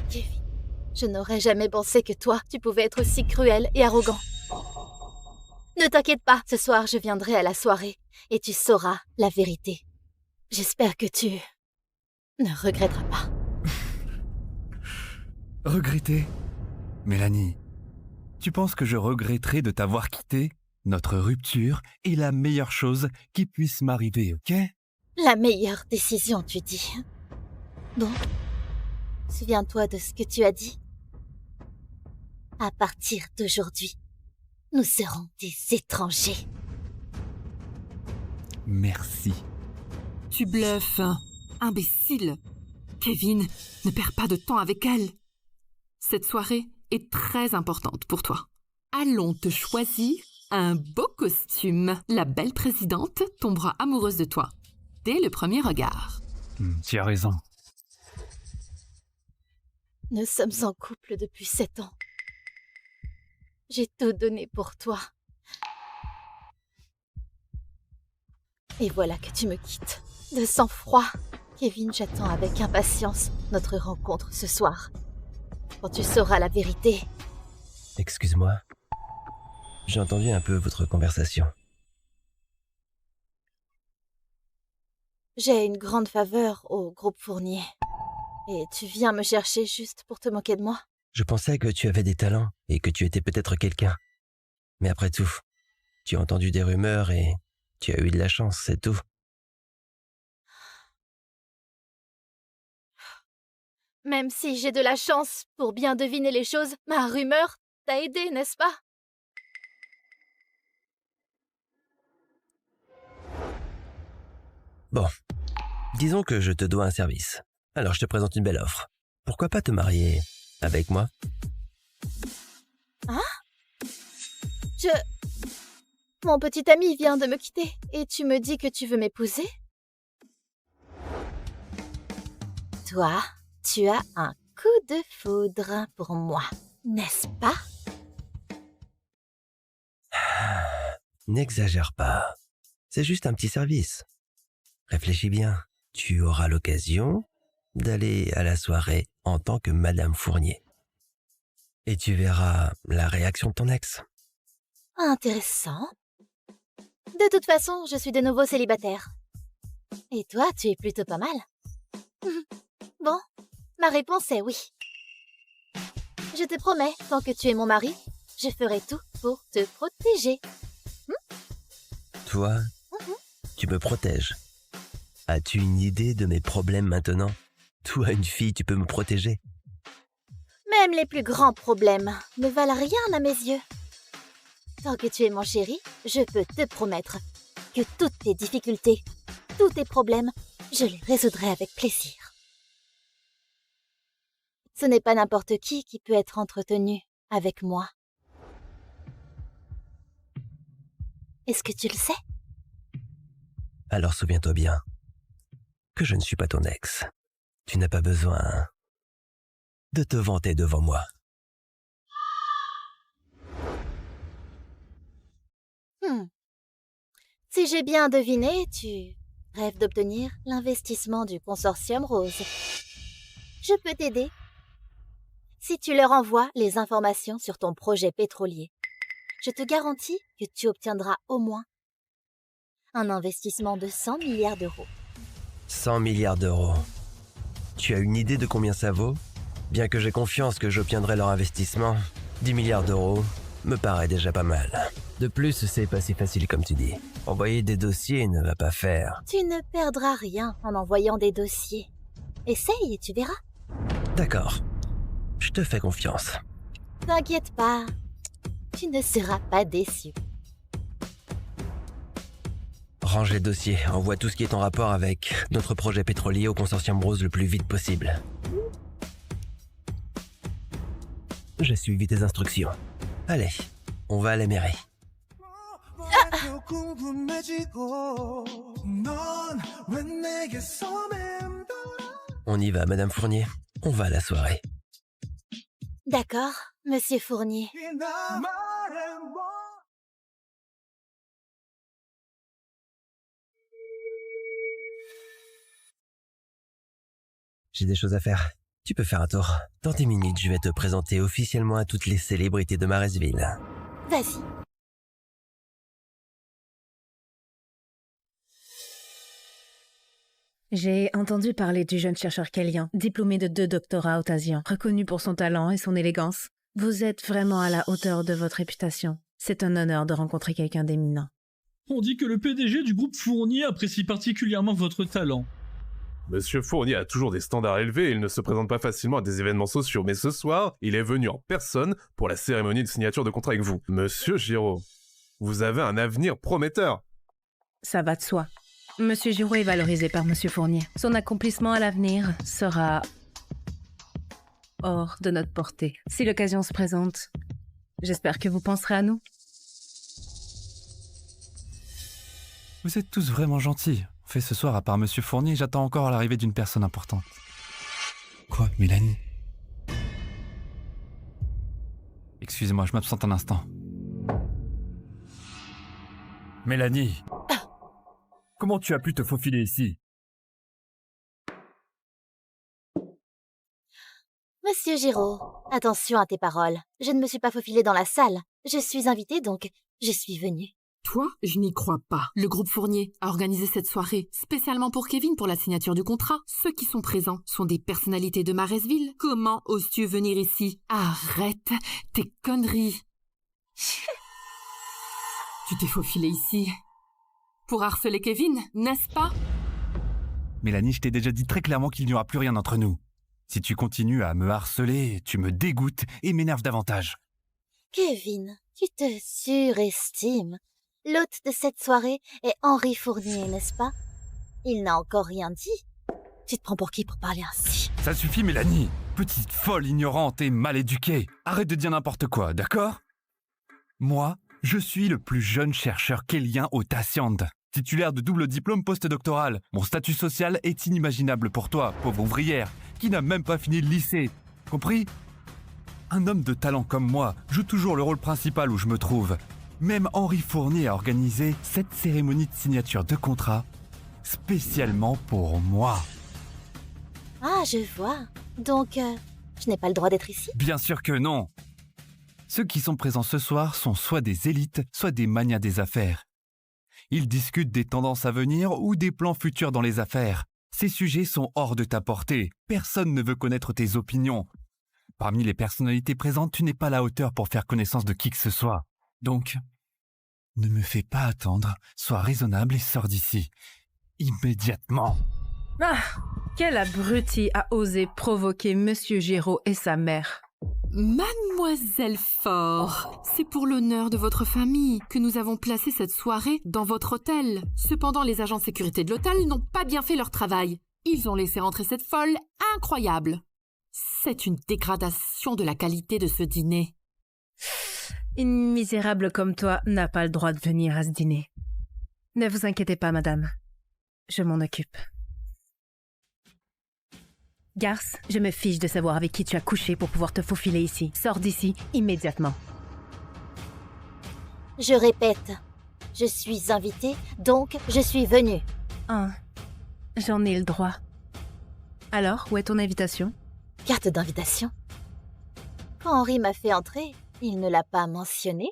Speaker 23: Kevin, je n'aurais jamais pensé que toi, tu pouvais être aussi cruel et arrogant. Ne t'inquiète pas, ce soir je viendrai à la soirée et tu sauras la vérité. J'espère que tu ne regretteras pas.
Speaker 7: Regretter? Mélanie, tu penses que je regretterai de t'avoir quitté? Notre rupture est la meilleure chose qui puisse m'arriver, ok?
Speaker 23: La meilleure décision, tu dis. Bon, souviens-toi de ce que tu as dit. À partir d'aujourd'hui, nous serons des étrangers.
Speaker 7: Merci.
Speaker 6: Tu bluffes, imbécile. Kevin, ne perds pas de temps avec elle. Cette soirée est très importante pour toi. Allons te choisir un beau costume. La belle présidente tombera amoureuse de toi dès le premier regard.
Speaker 7: Tu as raison.
Speaker 23: Nous sommes en couple depuis 7 ans. J'ai tout donné pour toi. Et voilà que tu me quittes. De sang-froid. Kevin, j'attends avec impatience notre rencontre ce soir. Quand tu sauras la vérité.
Speaker 25: Excuse-moi. J'ai entendu un peu votre conversation.
Speaker 23: J'ai une grande faveur au groupe Fournier. Et tu viens me chercher juste pour te moquer de moi?
Speaker 25: Je pensais que tu avais des talents et que tu étais peut-être quelqu'un. Mais après tout, tu as entendu des rumeurs et tu as eu de la chance, c'est tout.
Speaker 23: Même si j'ai de la chance pour bien deviner les choses, ma rumeur t'a aidé, n'est-ce pas?
Speaker 25: Bon, disons que je te dois un service. Alors je te présente une belle offre. Pourquoi pas te marier avec moi?
Speaker 23: Hein? Mon petit ami vient de me quitter et tu me dis que tu veux m'épouser? Toi, tu as un coup de foudre pour moi, n'est-ce pas?
Speaker 25: N'exagère pas. C'est juste un petit service. Réfléchis bien. Tu auras l'occasion d'aller à la soirée en tant que Madame Fournier. Et tu verras la réaction de ton ex.
Speaker 23: Intéressant. De toute façon, je suis de nouveau célibataire. Et toi, tu es plutôt pas mal. Bon, ma réponse est oui. Je te promets, tant que tu es mon mari, je ferai tout pour te protéger.
Speaker 25: Toi, tu me protèges. As-tu une idée de mes problèmes maintenant? Toi, une fille, tu peux me protéger.
Speaker 23: Même les plus grands problèmes ne valent rien à mes yeux. Tant que tu es mon chéri, je peux te promettre que toutes tes difficultés, tous tes problèmes, je les résoudrai avec plaisir. Ce n'est pas n'importe qui peut être entretenu avec moi. Est-ce que tu le sais?
Speaker 25: Alors souviens-toi bien que je ne suis pas ton ex. Tu n'as pas besoin de te vanter devant moi.
Speaker 23: Si j'ai bien deviné, tu rêves d'obtenir l'investissement du consortium Rose. Je peux t'aider. Si tu leur envoies les informations sur ton projet pétrolier, je te garantis que tu obtiendras au moins un investissement de 100 milliards d'euros.
Speaker 25: 100 milliards d'euros. Tu as une idée de combien ça vaut? Bien que j'ai confiance que j'obtiendrai leur investissement, 10 milliards d'euros me paraît déjà pas mal. De plus, c'est pas si facile comme tu dis. Envoyer des dossiers ne va pas faire.
Speaker 23: Tu ne perdras rien en envoyant des dossiers. Essaye et tu verras.
Speaker 25: D'accord. Je te fais confiance.
Speaker 23: T'inquiète pas. Tu ne seras pas déçu.
Speaker 25: Range les dossiers, envoie tout ce qui est en rapport avec notre projet pétrolier au consortium Rose le plus vite possible. J'ai suivi tes instructions. Allez, on va à la mairie. On y va, Madame Fournier. On va à la soirée.
Speaker 23: D'accord, Monsieur Fournier.
Speaker 25: J'ai des choses à faire. Tu peux faire un tour. Dans 10 minutes, je vais te présenter officiellement à toutes les célébrités de Maresville.
Speaker 23: Vas-y.
Speaker 4: J'ai entendu parler du jeune chercheur Kellyan, diplômé de 2 doctorats Autasian, reconnu pour son talent et son élégance. Vous êtes vraiment à la hauteur de votre réputation. C'est un honneur de rencontrer quelqu'un d'éminent.
Speaker 8: On dit que le PDG du groupe Fournier apprécie particulièrement votre talent.
Speaker 10: Monsieur Fournier a toujours des standards élevés et il ne se présente pas facilement à des événements sociaux, mais ce soir, il est venu en personne pour la cérémonie de signature de contrat avec vous. Monsieur Giraud, vous avez un avenir prometteur.
Speaker 4: Ça va de soi. Monsieur Giraud est valorisé par Monsieur Fournier. Son accomplissement à l'avenir sera hors de notre portée. Si l'occasion se présente, j'espère que vous penserez à nous.
Speaker 7: Vous êtes tous vraiment gentils. En fait, ce soir, à part Monsieur Fournier, j'attends encore l'arrivée d'une personne importante. Quoi, Mélanie? Excusez-moi, je m'absente un instant. Mélanie, comment tu as pu te faufiler ici?
Speaker 23: Monsieur Giraud, attention à tes paroles. Je ne me suis pas faufilée dans la salle. Je suis invitée, donc je suis venue.
Speaker 6: Toi, je n'y crois pas. Le groupe Fournier a organisé cette soirée spécialement pour Kevin pour la signature du contrat. Ceux qui sont présents sont des personnalités de Maresville. Comment oses-tu venir ici? Arrête tes conneries. Tu t'es faufilé ici pour harceler Kevin, n'est-ce pas?
Speaker 7: Mélanie, je t'ai déjà dit très clairement qu'il n'y aura plus rien entre nous. Si tu continues à me harceler, tu me dégoûtes et m'énerves davantage.
Speaker 23: Kevin, tu te surestimes. L'hôte de cette soirée est Henri Fournier, n'est-ce pas? Il n'a encore rien dit. Tu te prends pour qui pour parler ainsi?
Speaker 7: Ça suffit, Mélanie. Petite folle, ignorante et mal éduquée. Arrête de dire n'importe quoi, d'accord? Moi, je suis le plus jeune chercheur kellyan au Tassiand, titulaire de double diplôme postdoctoral. Mon statut social est inimaginable pour toi, pauvre ouvrière, qui n'a même pas fini le lycée. Compris? Un homme de talent comme moi joue toujours le rôle principal où je me trouve. Même Henri Fournier a organisé cette cérémonie de signature de contrat spécialement pour moi.
Speaker 23: Ah, je vois. Donc, je n'ai pas le droit d'être ici?
Speaker 7: Bien sûr que non. Ceux qui sont présents ce soir sont soit des élites, soit des manias des affaires. Ils discutent des tendances à venir ou des plans futurs dans les affaires. Ces sujets sont hors de ta portée. Personne ne veut connaître tes opinions. Parmi les personnalités présentes, tu n'es pas à la hauteur pour faire connaissance de qui que ce soit. Donc, ne me fais pas attendre, sois raisonnable et sors d'ici. Immédiatement.
Speaker 3: Ah, quel abruti a osé provoquer Monsieur Giraud et sa mère.
Speaker 6: Mademoiselle Faure, c'est pour l'honneur de votre famille que nous avons placé cette soirée dans votre hôtel. Cependant, les agents de sécurité de l'hôtel n'ont pas bien fait leur travail. Ils ont laissé rentrer cette folle incroyable. C'est une dégradation de la qualité de ce dîner.
Speaker 3: Une misérable comme toi n'a pas le droit de venir à ce dîner. Ne vous inquiétez pas, madame. Je m'en occupe. Garce, je me fiche de savoir avec qui tu as couché pour pouvoir te faufiler ici. Sors d'ici immédiatement.
Speaker 23: Je répète, je suis invitée, donc je suis venue.
Speaker 3: Ah, j'en ai le droit. Alors, où est ton invitation?
Speaker 23: Carte d'invitation. Quand Henri m'a fait entrer, il ne l'a pas mentionné.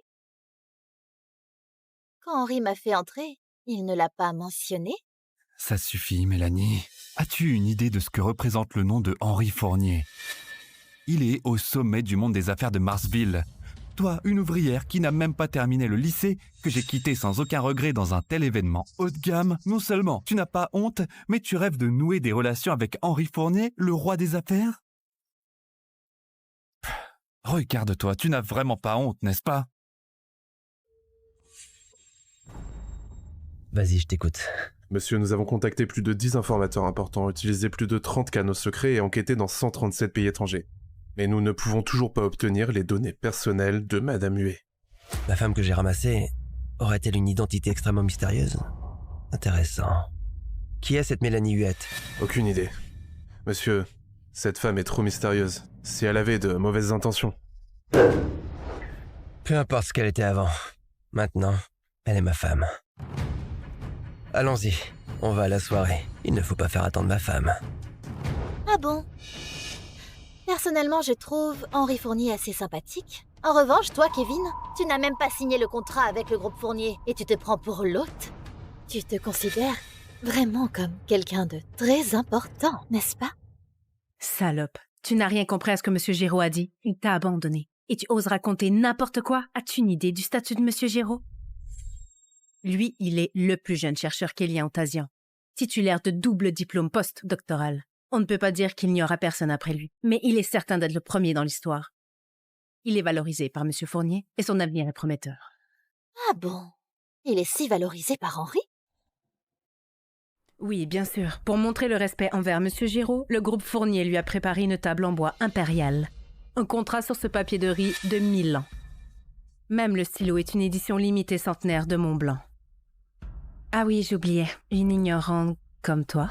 Speaker 7: Ça suffit, Mélanie. As-tu une idée de ce que représente le nom de Henri Fournier? Il est au sommet du monde des affaires de Marsville. Toi, une ouvrière qui n'a même pas terminé le lycée, que j'ai quitté sans aucun regret dans un tel événement haut de gamme, non seulement tu n'as pas honte, mais tu rêves de nouer des relations avec Henri Fournier, le roi des affaires? Regarde-toi, tu n'as vraiment pas honte, n'est-ce pas?
Speaker 25: Vas-y, je t'écoute.
Speaker 10: Monsieur, nous avons contacté plus de 10 informateurs importants, utilisé plus de 30 canaux secrets et enquêté dans 137 pays étrangers. Mais nous ne pouvons toujours pas obtenir les données personnelles de Madame Huet.
Speaker 25: La femme que j'ai ramassée aurait-elle une identité extrêmement mystérieuse? Intéressant. Qui est cette Mélanie Huette?
Speaker 10: Aucune idée. Monsieur, cette femme est trop mystérieuse. Si elle avait de mauvaises intentions.
Speaker 25: Peu importe ce qu'elle était avant. Maintenant, elle est ma femme. Allons-y, on va à la soirée. Il ne faut pas faire attendre ma femme.
Speaker 23: Ah bon? Personnellement, je trouve Henri Fournier assez sympathique. En revanche, toi, Kevin, tu n'as même pas signé le contrat avec le groupe Fournier et tu te prends pour l'hôte. Tu te considères vraiment comme quelqu'un de très important, n'est-ce pas?
Speaker 3: Salope, tu n'as rien compris à ce que Monsieur Giraud a dit. Il t'a abandonné. Et tu oses raconter n'importe quoi? As-tu une idée du statut de Monsieur Giraud? Lui, il est le plus jeune chercheur kélien ontasian, titulaire de double diplôme post-doctoral. On ne peut pas dire qu'il n'y aura personne après lui, mais il est certain d'être le premier dans l'histoire. Il est valorisé par Monsieur Fournier et son avenir est prometteur.
Speaker 23: Ah bon? Il est si valorisé par Henri?
Speaker 3: Oui, bien sûr. Pour montrer le respect envers Monsieur Giraud, le groupe Fournier lui a préparé une table en bois impériale. Un contrat sur ce papier de riz de 1000 ans. Même le stylo est une édition limitée centenaire de Montblanc. Ah oui, j'oubliais. Une ignorante comme toi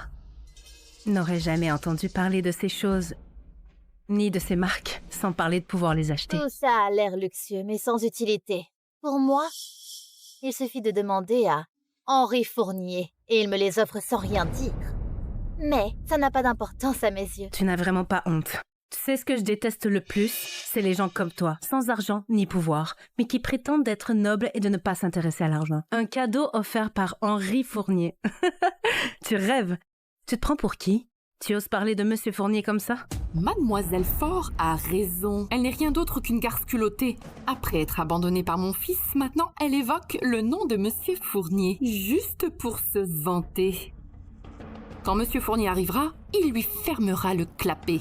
Speaker 3: n'aurait jamais entendu parler de ces choses, ni de ces marques, sans parler de pouvoir les acheter.
Speaker 23: Tout ça a l'air luxueux, mais sans utilité. Pour moi, il suffit de demander à Henri Fournier, et il me les offre sans rien dire. Mais ça n'a pas d'importance à mes yeux.
Speaker 3: Tu n'as vraiment pas honte. Tu sais ce que je déteste le plus? C'est les gens comme toi, sans argent ni pouvoir, mais qui prétendent d'être nobles et de ne pas s'intéresser à l'argent. Un cadeau offert par Henri Fournier. Tu rêves? Tu te prends pour qui? Tu oses parler de Monsieur Fournier comme ça?
Speaker 6: Mademoiselle Faure a raison. Elle n'est rien d'autre qu'une garce culottée. Après être abandonnée par mon fils, maintenant elle évoque le nom de Monsieur Fournier, juste pour se vanter. Quand Monsieur Fournier arrivera, il lui fermera le clapet.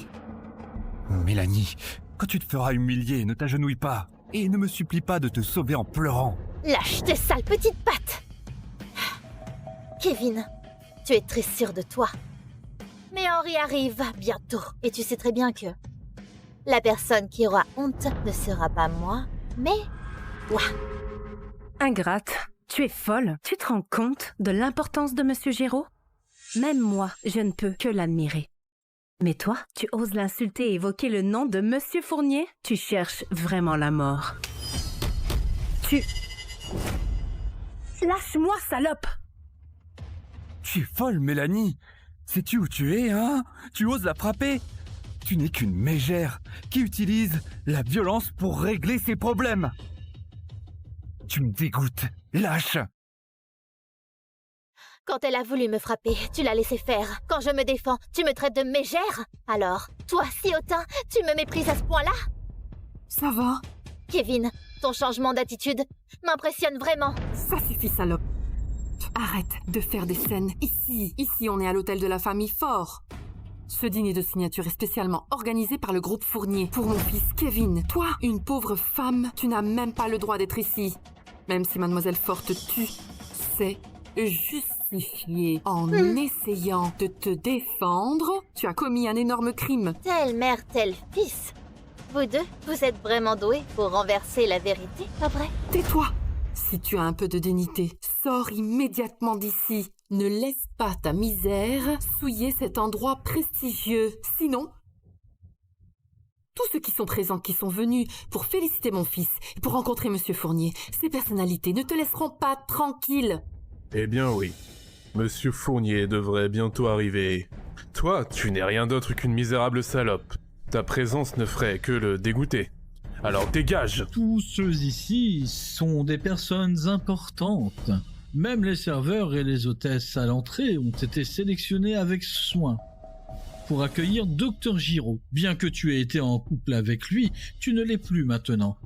Speaker 7: Mélanie, quand tu te feras humilier, ne t'agenouille pas. Et ne me supplie pas de te sauver en pleurant.
Speaker 23: Lâche tes sales petites pattes! Kevin, tu es très sûr de toi. Mais Henri arrive bientôt, et tu sais très bien que la personne qui aura honte ne sera pas moi, mais toi.
Speaker 3: Ingrate, tu es folle. Tu te rends compte de l'importance de Monsieur Giraud? Même moi, je ne peux que l'admirer. Mais toi, tu oses l'insulter et évoquer le nom de Monsieur Fournier? Tu cherches vraiment la mort. Lâche-moi, salope!
Speaker 7: Tu es folle, Mélanie. Sais-tu où tu es, hein? Tu oses la frapper? Tu n'es qu'une mégère qui utilise la violence pour régler ses problèmes. Tu me dégoûtes. Lâche!
Speaker 23: Quand elle a voulu me frapper, tu l'as laissé faire. Quand je me défends, tu me traites de mégère. Alors, toi, si hautain, tu me méprises à ce point-là?
Speaker 6: Ça va?
Speaker 23: Kevin, ton changement d'attitude m'impressionne vraiment.
Speaker 6: Ça suffit, salope. Arrête de faire des scènes. Ici, on est à l'hôtel de la famille Fort. Ce dîner de signature est spécialement organisé par le groupe Fournier pour mon fils Kevin. Toi, une pauvre femme, tu n'as même pas le droit d'être ici. Même si Mademoiselle Fort te tue, c'est justifié. En essayant de te défendre, tu as commis un énorme crime.
Speaker 23: Telle mère, tel fils. Vous deux, vous êtes vraiment doués pour renverser la vérité, pas vrai?
Speaker 6: Tais-toi! Si tu as un peu de dignité, sors immédiatement d'ici. Ne laisse pas ta misère souiller cet endroit prestigieux. Sinon, tous ceux qui sont présents, qui sont venus pour féliciter mon fils et pour rencontrer Monsieur Fournier, ces personnalités ne te laisseront pas tranquille.
Speaker 10: Eh bien oui. Monsieur Fournier devrait bientôt arriver. Toi, tu n'es rien d'autre qu'une misérable salope. Ta présence ne ferait que le dégoûter. Alors dégage!
Speaker 8: Tous ceux ici sont des personnes importantes. Même les serveurs et les hôtesses à l'entrée ont été sélectionnés avec soin pour accueillir Dr Giraud. Bien que tu aies été en couple avec lui, tu ne l'es plus maintenant.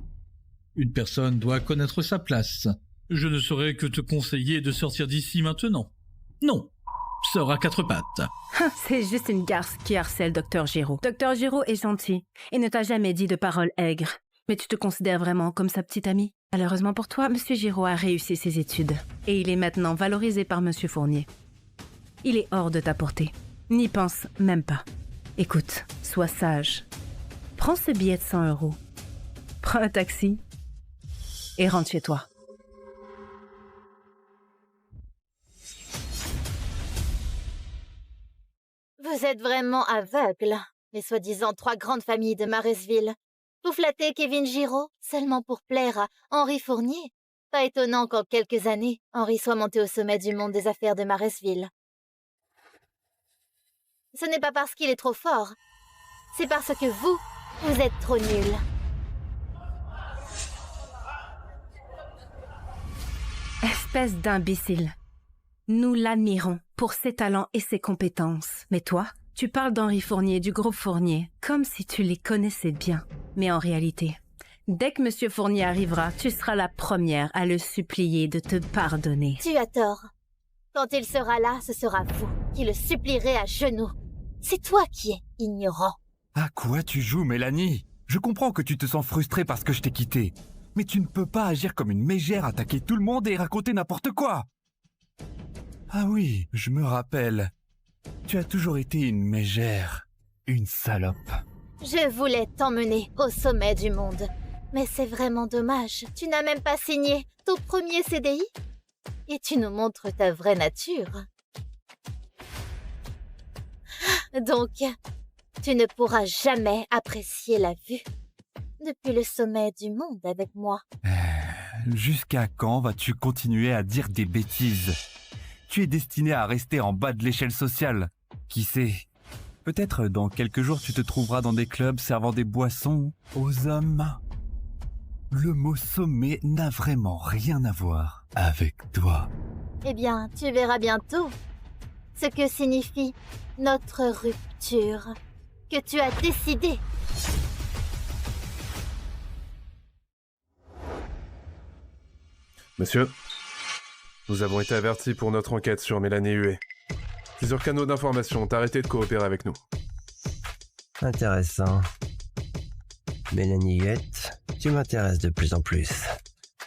Speaker 8: Une personne doit connaître sa place. Je ne saurais que te conseiller de sortir d'ici maintenant. Non, sors à quatre pattes.
Speaker 3: C'est juste une garce qui harcèle Dr Giraud. Dr Giraud est gentil et ne t'a jamais dit de paroles aigres. Mais tu te considères vraiment comme sa petite amie? Malheureusement pour toi, Monsieur Giraud a réussi ses études. Et il est maintenant valorisé par Monsieur Fournier. Il est hors de ta portée. N'y pense même pas. Écoute, sois sage. Prends ce billet de 100 €. Prends un taxi et rentre chez toi.
Speaker 23: Vous êtes vraiment aveugles, les soi-disant 3 grandes familles de Maresville. Vous flattez Kevin Giraud seulement pour plaire à Henri Fournier. Pas étonnant qu'en quelques années, Henri soit monté au sommet du monde des affaires de Maresville. Ce n'est pas parce qu'il est trop fort, c'est parce que vous êtes trop nuls.
Speaker 3: Espèce d'imbécile. Nous l'admirons pour ses talents et ses compétences. Mais toi, tu parles d'Henri Fournier, du groupe Fournier, comme si tu les connaissais bien. Mais en réalité, dès que Monsieur Fournier arrivera, tu seras la première à le supplier de te pardonner.
Speaker 23: Tu as tort. Quand il sera là, ce sera vous qui le supplierez à genoux. C'est toi qui es ignorant.
Speaker 7: À quoi tu joues, Mélanie? Je comprends que tu te sens frustrée parce que je t'ai quitté. Mais tu ne peux pas agir comme une mégère, attaquer tout le monde et raconter n'importe quoi. Ah oui, je me rappelle. Tu as toujours été une mégère, une salope.
Speaker 23: Je voulais t'emmener au sommet du monde. Mais c'est vraiment dommage. Tu n'as même pas signé ton premier CDI. Et tu nous montres ta vraie nature. Donc, tu ne pourras jamais apprécier la vue depuis le sommet du monde avec moi.
Speaker 7: Jusqu'à quand vas-tu continuer à dire des bêtises? Tu es destiné à rester en bas de l'échelle sociale. Qui sait? Peut-être dans quelques jours tu te trouveras dans des clubs servant des boissons aux hommes. Le mot sommet n'a vraiment rien à voir avec toi.
Speaker 23: Eh bien, tu verras bientôt ce que signifie notre rupture que tu as décidé.
Speaker 10: Monsieur, nous avons été avertis pour notre enquête sur Mélanie Huet. Plusieurs canaux d'information ont arrêté de coopérer avec nous.
Speaker 25: Intéressant. Mélanie Huet, tu m'intéresses de plus en plus.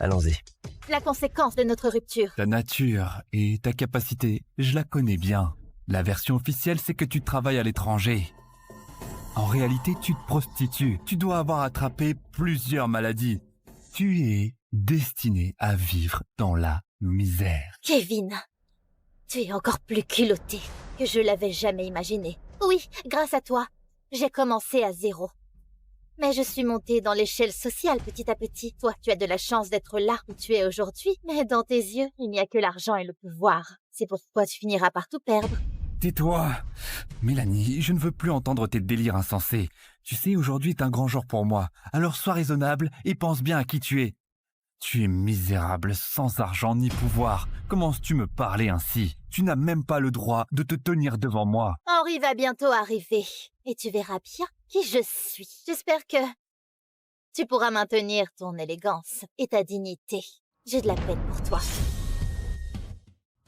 Speaker 25: Allons-y.
Speaker 23: La conséquence de notre rupture.
Speaker 7: Ta nature et ta capacité, je la connais bien. La version officielle, c'est que tu travailles à l'étranger. En réalité, tu te prostitues. Tu dois avoir attrapé plusieurs maladies. Tu es destiné à vivre dans la misère.
Speaker 23: Kevin, tu es encore plus culotté que je l'avais jamais imaginé. Oui, grâce à toi, j'ai commencé à zéro. Mais je suis montée dans l'échelle sociale petit à petit. Toi, tu as de la chance d'être là où tu es aujourd'hui. Mais dans tes yeux, il n'y a que l'argent et le pouvoir. C'est pourquoi tu finiras par tout perdre.
Speaker 7: Tais-toi. Mélanie, je ne veux plus entendre tes délires insensés. Tu sais, aujourd'hui est un grand jour pour moi. Alors sois raisonnable et pense bien à qui tu es. Tu es misérable, sans argent ni pouvoir. Commences-tu me parler ainsi? Tu n'as même pas le droit de te tenir devant moi.
Speaker 23: Henri va bientôt arriver. Et tu verras bien qui je suis. J'espère que tu pourras maintenir ton élégance et ta dignité. J'ai de la peine pour toi.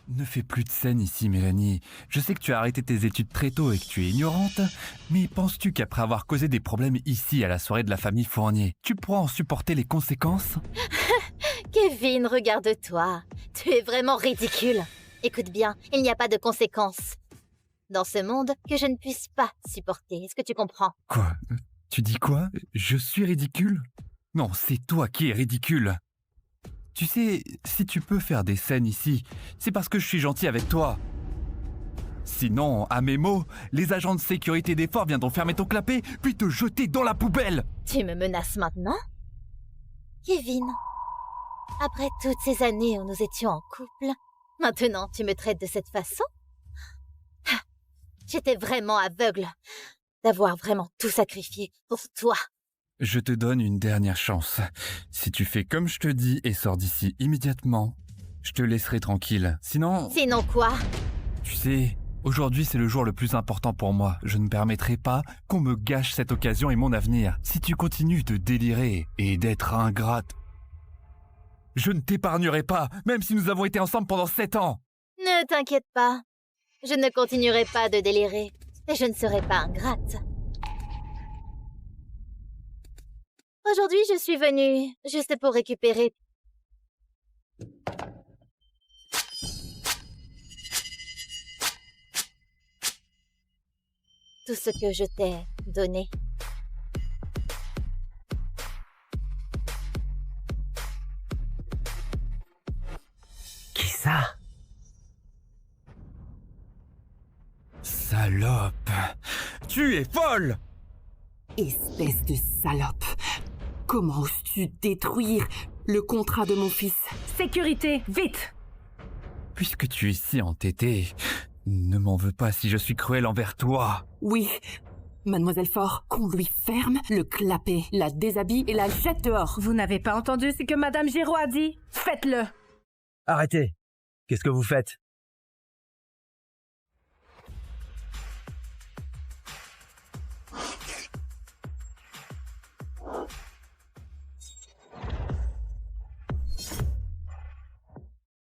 Speaker 7: Ne fais plus de scène ici, Mélanie. Je sais que tu as arrêté tes études très tôt et que tu es ignorante, mais penses-tu qu'après avoir causé des problèmes ici à la soirée de la famille Fournier, tu pourras en supporter les conséquences?
Speaker 23: Kevin, regarde-toi. Tu es vraiment ridicule. Écoute bien, il n'y a pas de conséquences dans ce monde que je ne puisse pas supporter. Est-ce que tu comprends?
Speaker 7: Quoi? Tu dis quoi? Je suis ridicule? Non, c'est toi qui es ridicule. Tu sais, si tu peux faire des scènes ici, c'est parce que je suis gentil avec toi. Sinon, à mes mots, les agents de sécurité des forts viendront fermer ton clapet, puis te jeter dans la poubelle.
Speaker 23: Tu me menaces maintenant? Kevin, après toutes ces années où nous étions en couple, maintenant tu me traites de cette façon? J'étais vraiment aveugle d'avoir vraiment tout sacrifié pour toi.
Speaker 7: Je te donne une dernière chance. Si tu fais comme je te dis et sors d'ici immédiatement, je te laisserai tranquille. Sinon...
Speaker 23: Sinon quoi?
Speaker 7: Tu sais, aujourd'hui c'est le jour le plus important pour moi. Je ne permettrai pas qu'on me gâche cette occasion et mon avenir. Si tu continues de délirer et d'être ingrate, je ne t'épargnerai pas, même si nous avons été ensemble pendant 7 ans.
Speaker 23: Ne t'inquiète pas. Je ne continuerai pas de délirer. Et je ne serai pas ingrate. Aujourd'hui, je suis venue juste pour récupérer tout ce que je t'ai donné.
Speaker 25: Qui ça?
Speaker 7: Salope! Tu es folle!
Speaker 6: Espèce de salope! Comment oses-tu détruire le contrat de mon fils?
Speaker 3: Sécurité, vite!
Speaker 7: Puisque tu es si entêtée, ne m'en veux pas si je suis cruel envers toi.
Speaker 6: Oui, Mademoiselle Fort, qu'on lui ferme le clapet, la déshabille et la jette dehors.
Speaker 3: Vous n'avez pas entendu ce que Madame Giraud a dit? Faites-le!
Speaker 25: Arrêtez! Qu'est-ce que vous faites?